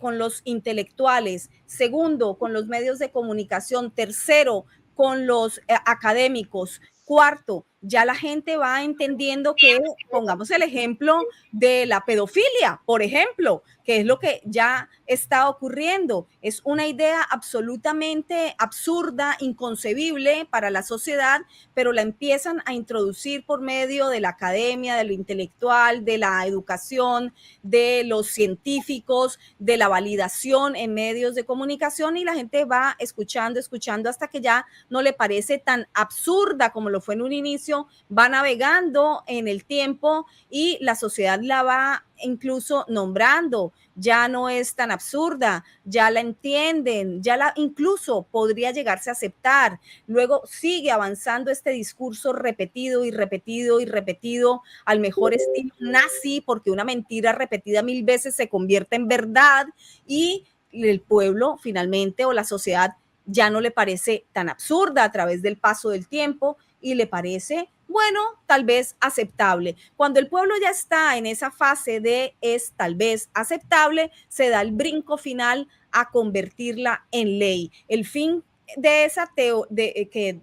con los intelectuales, segundo, con los medios de comunicación, tercero, con los académicos, cuarto, ya la gente va entendiendo que, pongamos el ejemplo de la pedofilia, por ejemplo, que es lo que ya está ocurriendo. Es una idea absolutamente absurda, inconcebible para la sociedad, pero la empiezan a introducir por medio de la academia, de lo intelectual, de la educación, de los científicos, de la validación en medios de comunicación y la gente va escuchando hasta que ya no le parece tan absurda como lo fue en un inicio, va navegando en el tiempo y la sociedad la va incluso nombrando, ya no es tan absurda, ya la entienden, ya la incluso podría llegarse a aceptar. Luego sigue avanzando este discurso repetido y repetido y repetido al mejor estilo nazi, porque una mentira repetida 1000 veces se convierte en verdad y el pueblo finalmente o la sociedad ya no le parece tan absurda a través del paso del tiempo y le parece, bueno, tal vez aceptable. Cuando el pueblo ya está en esa fase de es tal vez aceptable, se da el brinco final a convertirla en ley. El fin de esa que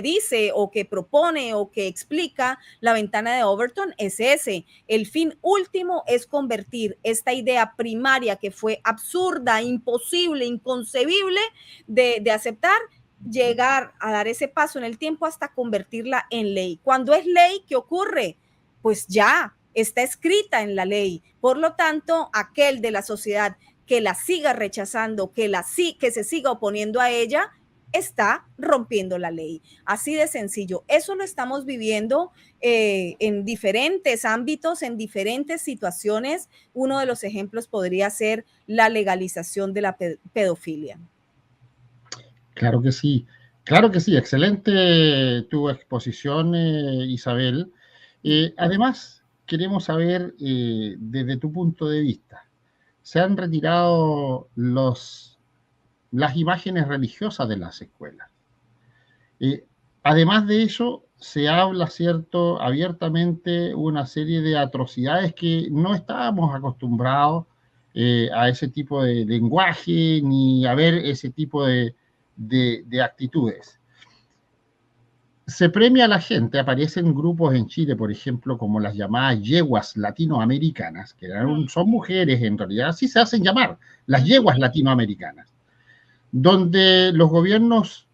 dice o que propone o que explica la ventana de Overton es ese. El fin último es convertir esta idea primaria que fue absurda, imposible, inconcebible de aceptar, llegar a dar ese paso en el tiempo hasta convertirla en ley. Cuando es ley, ¿qué ocurre? Pues ya está escrita en la ley. Por lo tanto, aquel de la sociedad que la siga rechazando, que se siga oponiendo a ella, está rompiendo la ley. Así de sencillo. Eso lo estamos viviendo en diferentes ámbitos, en diferentes situaciones. Uno de los ejemplos podría ser la legalización de la pedofilia. Claro que sí. Claro que sí. Excelente tu exposición, Isabel. Además, queremos saber desde tu punto de vista, ¿se han retirado las imágenes religiosas de las escuelas? Además de eso, se habla, ¿cierto?, abiertamente una serie de atrocidades que no estábamos acostumbrados a ese tipo de lenguaje ni a ver ese tipo de actitudes. Se premia a la gente, aparecen grupos en Chile, por ejemplo, como las llamadas yeguas latinoamericanas, que son mujeres en realidad, así se hacen llamar, las yeguas latinoamericanas, donde los gobiernos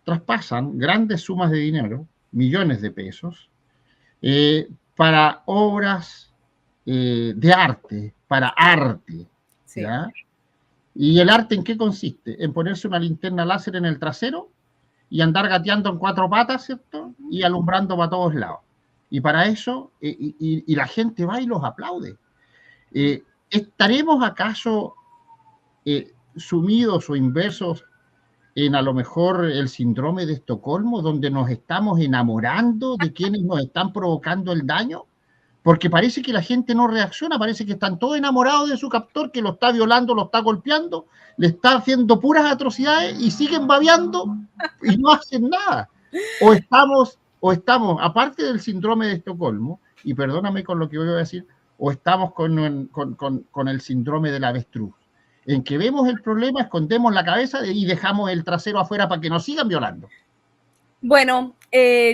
traspasan grandes sumas de dinero, millones de pesos, para obras de arte, para arte. Sí. ¿Ya? ¿Y el arte en qué consiste? En ponerse una linterna láser en el trasero y andar gateando en cuatro patas, ¿cierto? Y alumbrando para todos lados. Y para eso, y la gente va y los aplaude. ¿Estaremos acaso sumidos o inversos en a lo mejor el síndrome de Estocolmo, donde nos estamos enamorando de quienes nos están provocando el daño? Porque parece que la gente no reacciona, parece que están todos enamorados de su captor, que lo está violando, lo está golpeando, le está haciendo puras atrocidades y siguen babeando y no hacen nada. O estamos, aparte del síndrome de Estocolmo, y perdóname con lo que voy a decir, o estamos con el síndrome del avestruz, en que vemos el problema, escondemos la cabeza y dejamos el trasero afuera para que nos sigan violando. Bueno,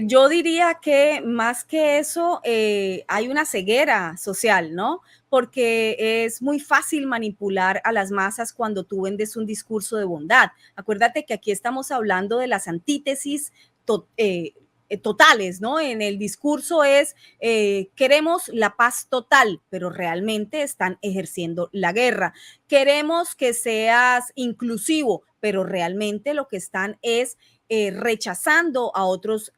yo diría que más que eso, hay una ceguera social, ¿no? Porque es muy fácil manipular a las masas cuando tú vendes un discurso de bondad. Acuérdate que aquí estamos hablando de las antítesis totales, ¿no? En el discurso es queremos la paz total, pero realmente están ejerciendo la guerra. Queremos que seas inclusivo, pero realmente lo que están es rechazando a otros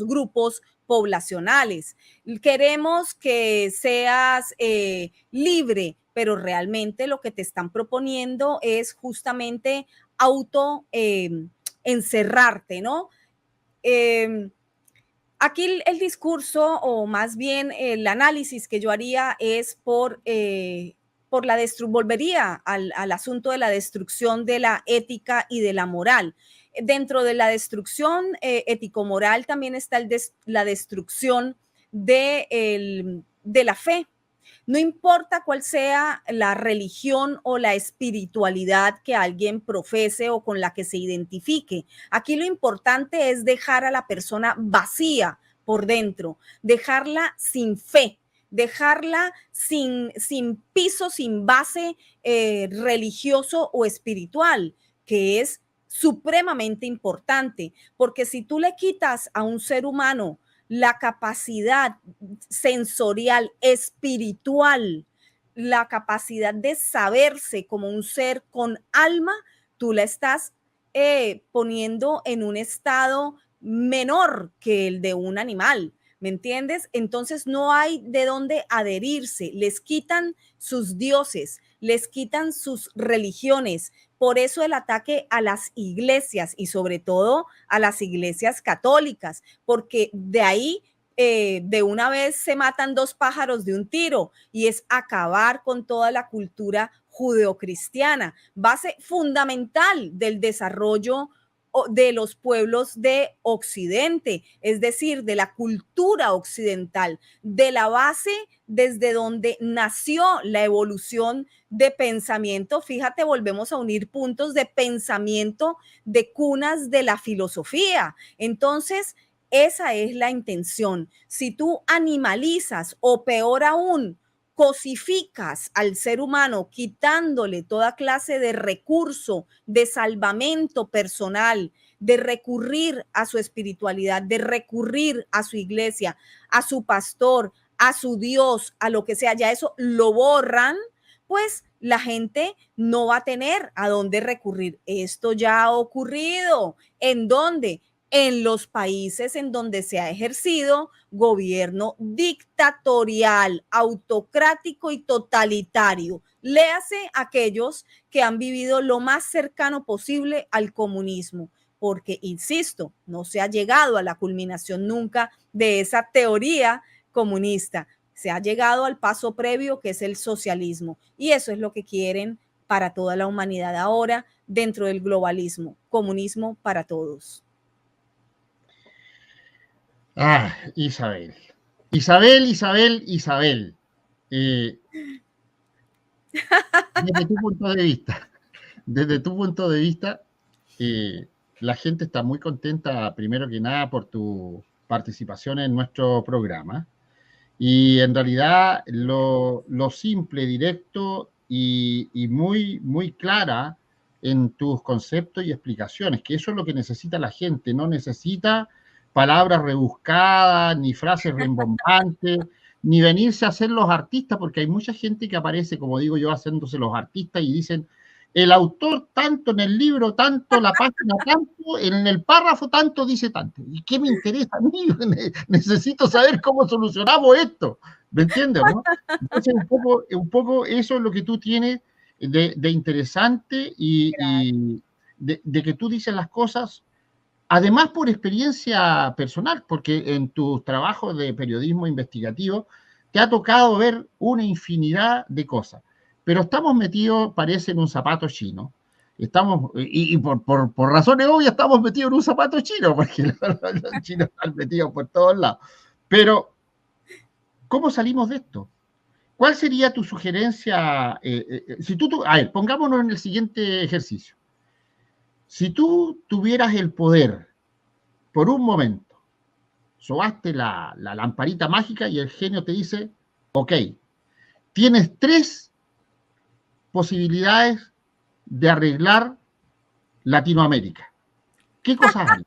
grupos poblacionales. Queremos que seas libre, pero realmente lo que te están proponiendo es justamente encerrarte, ¿no? Aquí el discurso, o más bien el análisis que yo haría es volvería al asunto de la destrucción de la ética y de la moral. Dentro de la destrucción ético-moral también está la destrucción de la fe. No importa cuál sea la religión o la espiritualidad que alguien profese o con la que se identifique. Aquí lo importante es dejar a la persona vacía por dentro, dejarla sin fe, dejarla sin piso, sin base religioso o espiritual, que es supremamente importante, porque si tú le quitas a un ser humano la capacidad sensorial, espiritual, la capacidad de saberse como un ser con alma, tú la estás poniendo en un estado menor que el de un animal. ¿Me entiendes? Entonces no hay de dónde adherirse. Les quitan sus dioses, les quitan sus religiones. Por eso el ataque a las iglesias y sobre todo a las iglesias católicas, porque de ahí de una vez se matan dos pájaros de un tiro y es acabar con toda la cultura judeocristiana, base fundamental del desarrollo de los pueblos de Occidente, es decir, de la cultura occidental, de la base desde donde nació la evolución de pensamiento. Fíjate, volvemos a unir puntos de pensamiento de cunas de la filosofía. Entonces, esa es la intención. Si tú animalizas o peor aún, cosificas al ser humano, quitándole toda clase de recurso, de salvamento personal, de recurrir a su espiritualidad, de recurrir a su iglesia, a su pastor, a su Dios, a lo que sea, ya eso lo borran, pues la gente no va a tener a dónde recurrir. Esto ya ha ocurrido. ¿En dónde? En los países en donde se ha ejercido gobierno dictatorial, autocrático y totalitario. Léase aquellos que han vivido lo más cercano posible al comunismo, porque, insisto, no se ha llegado a la culminación nunca de esa teoría comunista. Se ha llegado al paso previo, que es el socialismo, y eso es lo que quieren para toda la humanidad ahora dentro del globalismo, comunismo para todos. Isabel. Desde tu punto de vista, la gente está muy contenta, primero que nada, por tu participación en nuestro programa. Y en realidad lo simple, directo y muy, muy clara en tus conceptos y explicaciones, que eso es lo que necesita la gente, no necesita palabras rebuscadas, ni frases rimbombantes, ni venirse a hacer los artistas, porque hay mucha gente que aparece, como digo yo, haciéndose los artistas y dicen, el autor tanto en el libro, tanto la página, tanto en el párrafo, tanto dice tanto. ¿Y qué me interesa a mí? Necesito saber cómo solucionamos esto. ¿Me entiendes, no? Entonces, un poco eso es lo que tú tienes de interesante y de que tú dices las cosas, además por experiencia personal, porque en tus trabajos de periodismo investigativo te ha tocado ver una infinidad de cosas. Pero estamos metidos, parece, en un zapato chino. Estamos, y por razones obvias estamos metidos en un zapato chino, porque los chinos están metidos por todos lados. Pero, ¿cómo salimos de esto? ¿Cuál sería tu sugerencia? Si a ver, pongámonos en el siguiente ejercicio. Si tú tuvieras el poder, por un momento, sobaste la lamparita mágica y el genio te dice, ok, tienes 3 posibilidades de arreglar Latinoamérica. ¿Qué cosas hay?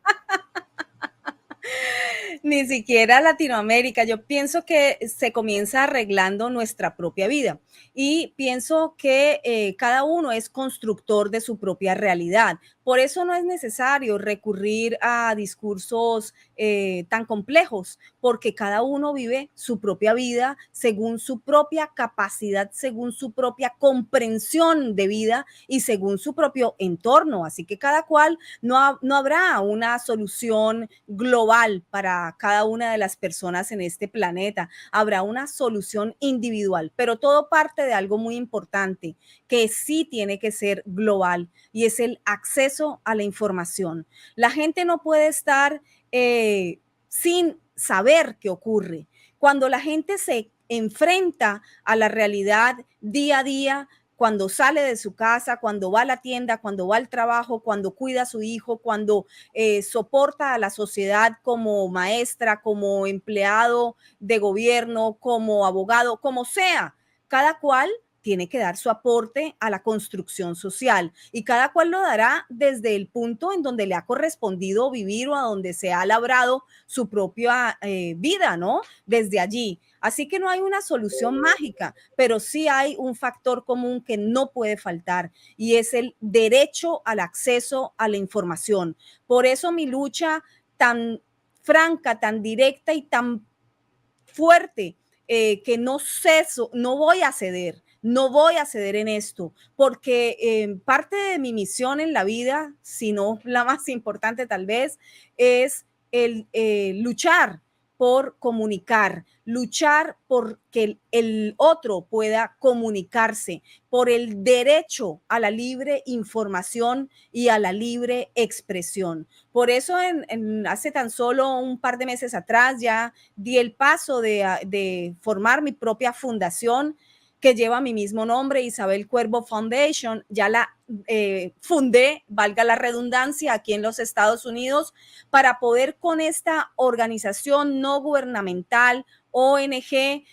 Ni siquiera Latinoamérica. Yo pienso que se comienza arreglando nuestra propia vida y pienso que cada uno es constructor de su propia realidad. Por eso no es necesario recurrir a discursos tan complejos, porque cada uno vive su propia vida según su propia capacidad, según su propia comprensión de vida y según su propio entorno. Así que cada cual no habrá una solución global para cada una de las personas en este planeta. Habrá una solución individual, pero todo parte de algo muy importante que sí tiene que ser global y es el acceso a la información. La gente no puede estar sin saber qué ocurre. Cuando la gente se enfrenta a la realidad día a día, cuando sale de su casa, cuando va a la tienda, cuando va al trabajo, cuando cuida a su hijo, cuando soporta a la sociedad como maestra, como empleado de gobierno, como abogado, como sea, cada cual tiene que dar su aporte a la construcción social y cada cual lo dará desde el punto en donde le ha correspondido vivir o a donde se ha labrado su propia vida, ¿no? Desde allí. Así que no hay una solución mágica, pero sí hay un factor común que no puede faltar y es el derecho al acceso a la información. Por eso mi lucha tan franca, tan directa y tan fuerte, que no ceso, no voy a ceder. No voy a ceder en esto, porque parte de mi misión en la vida, si no la más importante tal vez, es el luchar por comunicar, luchar por que el otro pueda comunicarse, por el derecho a la libre información y a la libre expresión. Por eso hace tan solo un par de meses atrás ya di el paso de formar mi propia fundación que lleva mi mismo nombre, Isabel Cuervo Foundation. Ya la fundé, valga la redundancia, aquí en los Estados Unidos, para poder con esta organización no gubernamental, ONG,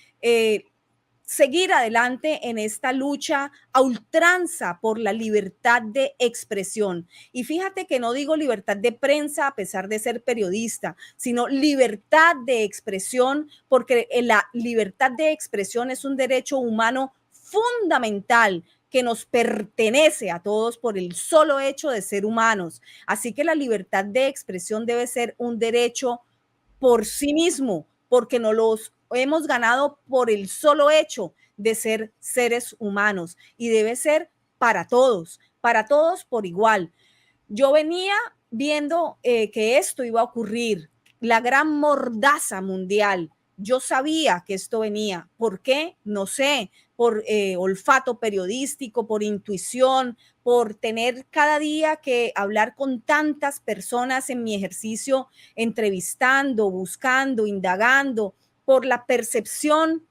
seguir adelante en esta lucha a ultranza por la libertad de expresión. Y fíjate que no digo libertad de prensa a pesar de ser periodista, sino libertad de expresión, porque la libertad de expresión es un derecho humano fundamental que nos pertenece a todos por el solo hecho de ser humanos. Así que la libertad de expresión debe ser un derecho por sí mismo, porque nos los hemos ganado por el solo hecho de ser seres humanos, y debe ser para todos por igual. Yo venía viendo que esto iba a ocurrir, la gran mordaza mundial. Yo sabía que esto venía. ¿Por qué? No sé, por olfato periodístico, por intuición, por tener cada día que hablar con tantas personas en mi ejercicio, entrevistando, buscando, indagando, por la percepción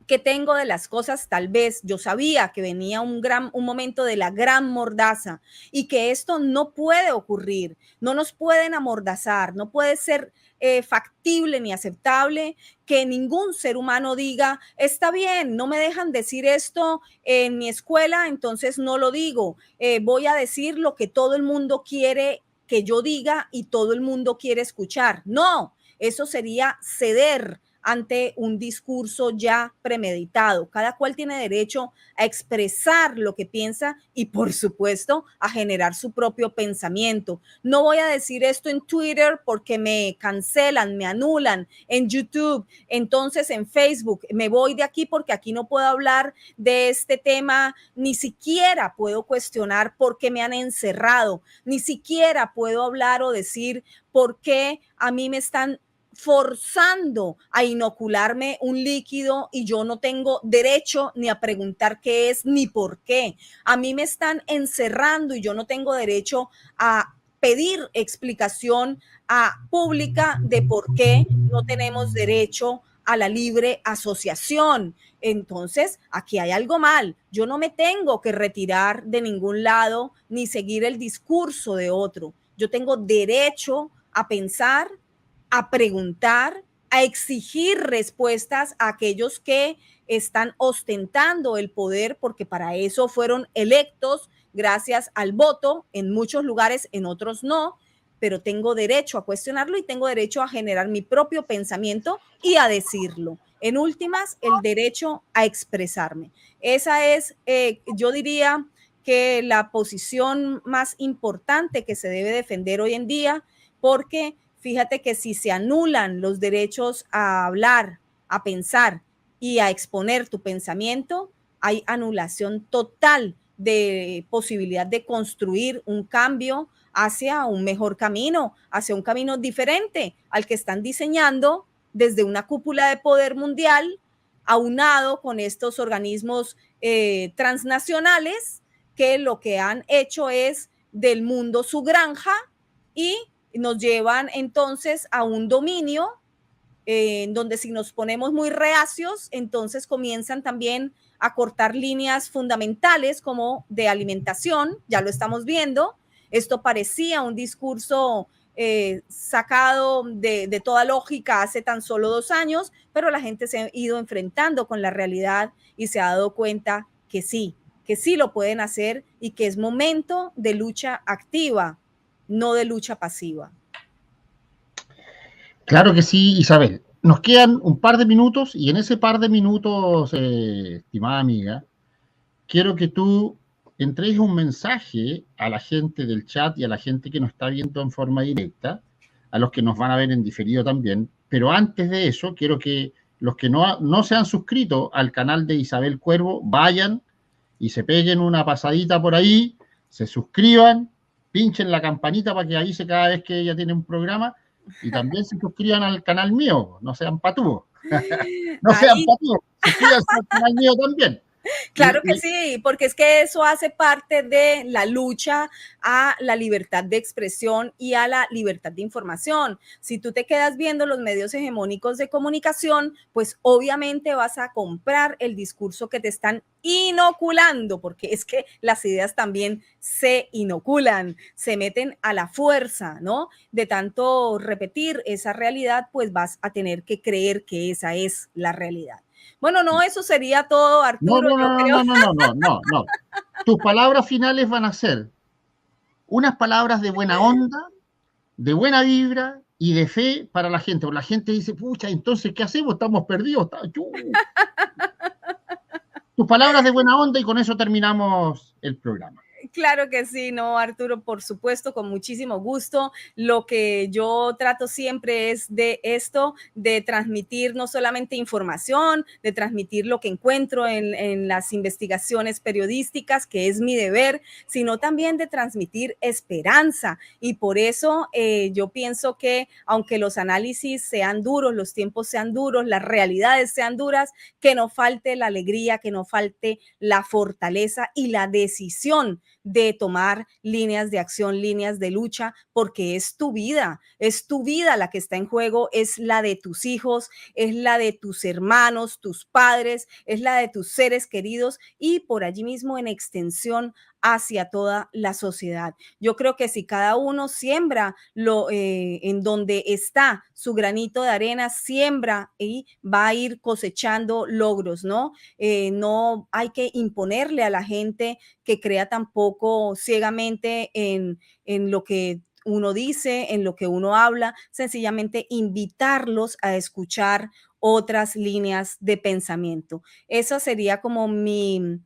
que tengo de las cosas. Tal vez yo sabía que venía un momento de la gran mordaza y que esto no puede ocurrir, no nos pueden amordazar, no puede ser factible ni aceptable que ningún ser humano diga, está bien, no me dejan decir esto en mi escuela, entonces no lo digo, voy a decir lo que todo el mundo quiere que yo diga y todo el mundo quiere escuchar. No, eso sería ceder ante un discurso ya premeditado. Cada cual tiene derecho a expresar lo que piensa y, por supuesto, a generar su propio pensamiento. No voy a decir esto en Twitter porque me cancelan, me anulan, en YouTube, entonces en Facebook, me voy de aquí porque aquí no puedo hablar de este tema, ni siquiera puedo cuestionar por qué me han encerrado, ni siquiera puedo hablar o decir por qué a mí me están forzando a inocularme un líquido y yo no tengo derecho ni a preguntar qué es ni por qué. A mí me están encerrando y yo no tengo derecho a pedir explicación pública de por qué no tenemos derecho a la libre asociación. Entonces, aquí hay algo mal. Yo no me tengo que retirar de ningún lado ni seguir el discurso de otro. Yo tengo derecho a pensar, a preguntar, a exigir respuestas a aquellos que están ostentando el poder, porque para eso fueron electos gracias al voto, en muchos lugares, en otros no, pero tengo derecho a cuestionarlo y tengo derecho a generar mi propio pensamiento y a decirlo. En últimas, el derecho a expresarme. Esa es, yo diría que la posición más importante que se debe defender hoy en día, porque fíjate que si se anulan los derechos a hablar, a pensar y a exponer tu pensamiento, hay anulación total de posibilidad de construir un cambio hacia un mejor camino, hacia un camino diferente al que están diseñando desde una cúpula de poder mundial, aunado con estos organismos transnacionales que lo que han hecho es del mundo su granja y nos llevan entonces a un dominio en donde si nos ponemos muy reacios, entonces comienzan también a cortar líneas fundamentales como de alimentación, ya lo estamos viendo. Esto parecía un discurso sacado de toda lógica hace tan solo 2 años, pero la gente se ha ido enfrentando con la realidad y se ha dado cuenta que sí lo pueden hacer y que es momento de lucha activa, no de lucha pasiva. Claro que sí, Isabel. Nos quedan un par de minutos y en ese par de minutos, estimada amiga, quiero que tú entregues un mensaje a la gente del chat y a la gente que nos está viendo en forma directa, a los que nos van a ver en diferido también. Pero antes de eso, quiero que los que no se han suscrito al canal de Isabel Cuervo vayan y se peguen una pasadita por ahí, se suscriban, pinchen la campanita para que avise cada vez que ella tiene un programa y también se suscriban al canal mío, no sean patúos. No sean patúos, suscríbanse al canal mío también. Claro que sí, porque es que eso hace parte de la lucha a la libertad de expresión y a la libertad de información. Si tú te quedas viendo los medios hegemónicos de comunicación, pues obviamente vas a comprar el discurso que te están inoculando, porque es que las ideas también se inoculan, se meten a la fuerza, ¿no? De tanto repetir esa realidad, pues vas a tener que creer que esa es la realidad. Bueno, no, eso sería todo, Arturo. No. Tus palabras finales van a ser unas palabras de buena onda, de buena vibra y de fe para la gente. Porque la gente dice, pucha, entonces, ¿qué hacemos? Estamos perdidos. Tus palabras de buena onda y con eso terminamos el programa. Claro que sí, no, Arturo, por supuesto, con muchísimo gusto. Lo que yo trato siempre es de esto, de transmitir no solamente información, de transmitir lo que encuentro en las investigaciones periodísticas, que es mi deber, sino también de transmitir esperanza. Y por eso yo pienso que aunque los análisis sean duros, los tiempos sean duros, las realidades sean duras, que no falte la alegría, que no falte la fortaleza y la decisión de tomar líneas de acción, líneas de lucha, porque es tu vida la que está en juego, es la de tus hijos, es la de tus hermanos, tus padres, es la de tus seres queridos y por allí mismo en extensión hacia toda la sociedad. Yo creo que si cada uno siembra en donde está su granito de arena, siembra y va a ir cosechando logros, ¿no? No hay que imponerle a la gente que crea tampoco ciegamente en lo que uno dice, en lo que uno habla, sencillamente invitarlos a escuchar otras líneas de pensamiento. Eso sería como mi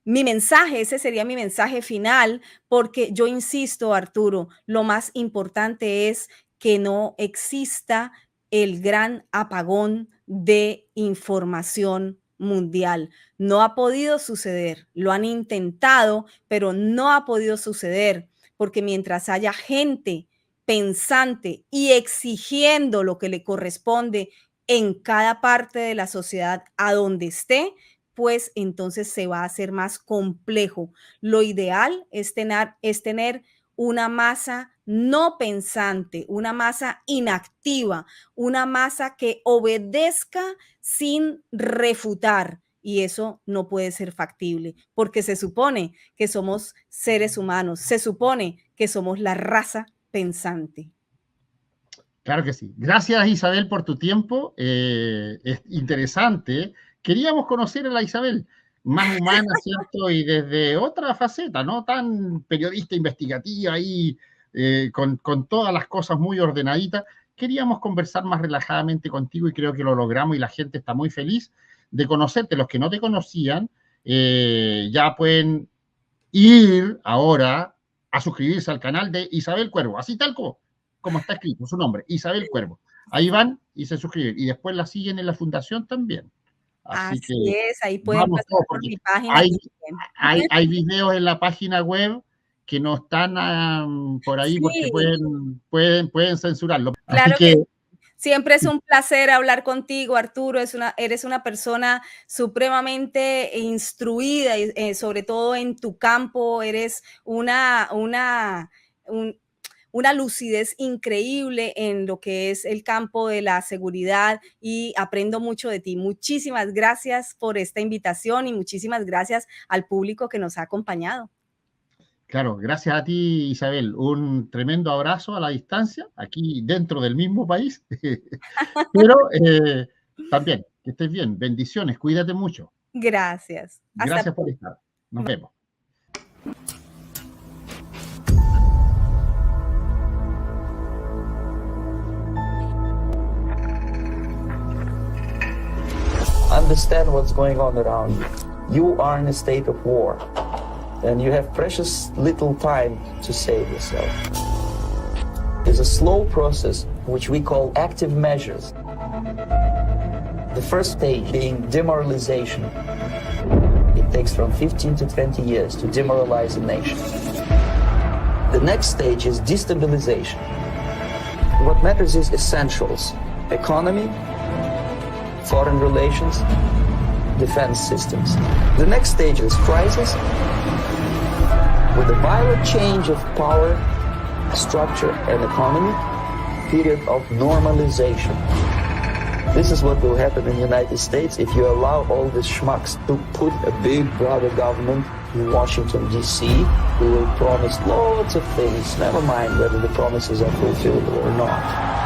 mensaje, ese sería mi mensaje final, porque yo insisto, Arturo, lo más importante es que no exista el gran apagón de información mundial. No ha podido suceder, lo han intentado, pero no ha podido suceder, porque mientras haya gente pensante y exigiendo lo que le corresponde en cada parte de la sociedad a donde esté, pues entonces se va a hacer más complejo. Lo ideal es tener una masa no pensante, una masa inactiva, una masa que obedezca sin refutar. Y eso no puede ser factible, porque se supone que somos seres humanos, se supone que somos la raza pensante. Claro que sí. Gracias, Isabel, por tu tiempo. Es interesante. Queríamos conocer a la Isabel más humana, ¿cierto? Y desde otra faceta, no tan periodista investigativa ahí, con todas las cosas muy ordenaditas. Queríamos conversar más relajadamente contigo y creo que lo logramos y la gente está muy feliz de conocerte. Los que no te conocían ya pueden ir ahora a suscribirse al canal de Isabel Cuervo, así tal como está escrito su nombre, Isabel Cuervo. Ahí van y se suscriben y después la siguen en la fundación también. Así es, ahí pueden pasar por mi página. Hay videos en la página web que no están por ahí porque pueden censurarlo. Claro que siempre es un placer hablar contigo, Arturo. Eres una persona supremamente instruida, sobre todo en tu campo. Eres una lucidez increíble en lo que es el campo de la seguridad y aprendo mucho de ti. Muchísimas gracias por esta invitación y muchísimas gracias al público que nos ha acompañado. Claro, gracias a ti, Isabel. Un tremendo abrazo a la distancia, aquí dentro del mismo país. Pero también, que estés bien. Bendiciones, cuídate mucho. Gracias. Gracias por estar. Nos vemos. Understand what's going on around you. You are in a state of war, and you have precious little time to save yourself. It's a slow process which we call active measures. The first stage being demoralization. It takes from 15 to 20 years to demoralize a nation. The next stage is destabilization. What matters is essentials: economy, foreign relations, defense systems. The next stage is crisis, with a violent change of power, structure, and economy, period of normalization. This is what will happen in the United States if you allow all these schmucks to put a big brother government in Washington, D.C., who will promise lots of things, never mind whether the promises are fulfilled or not.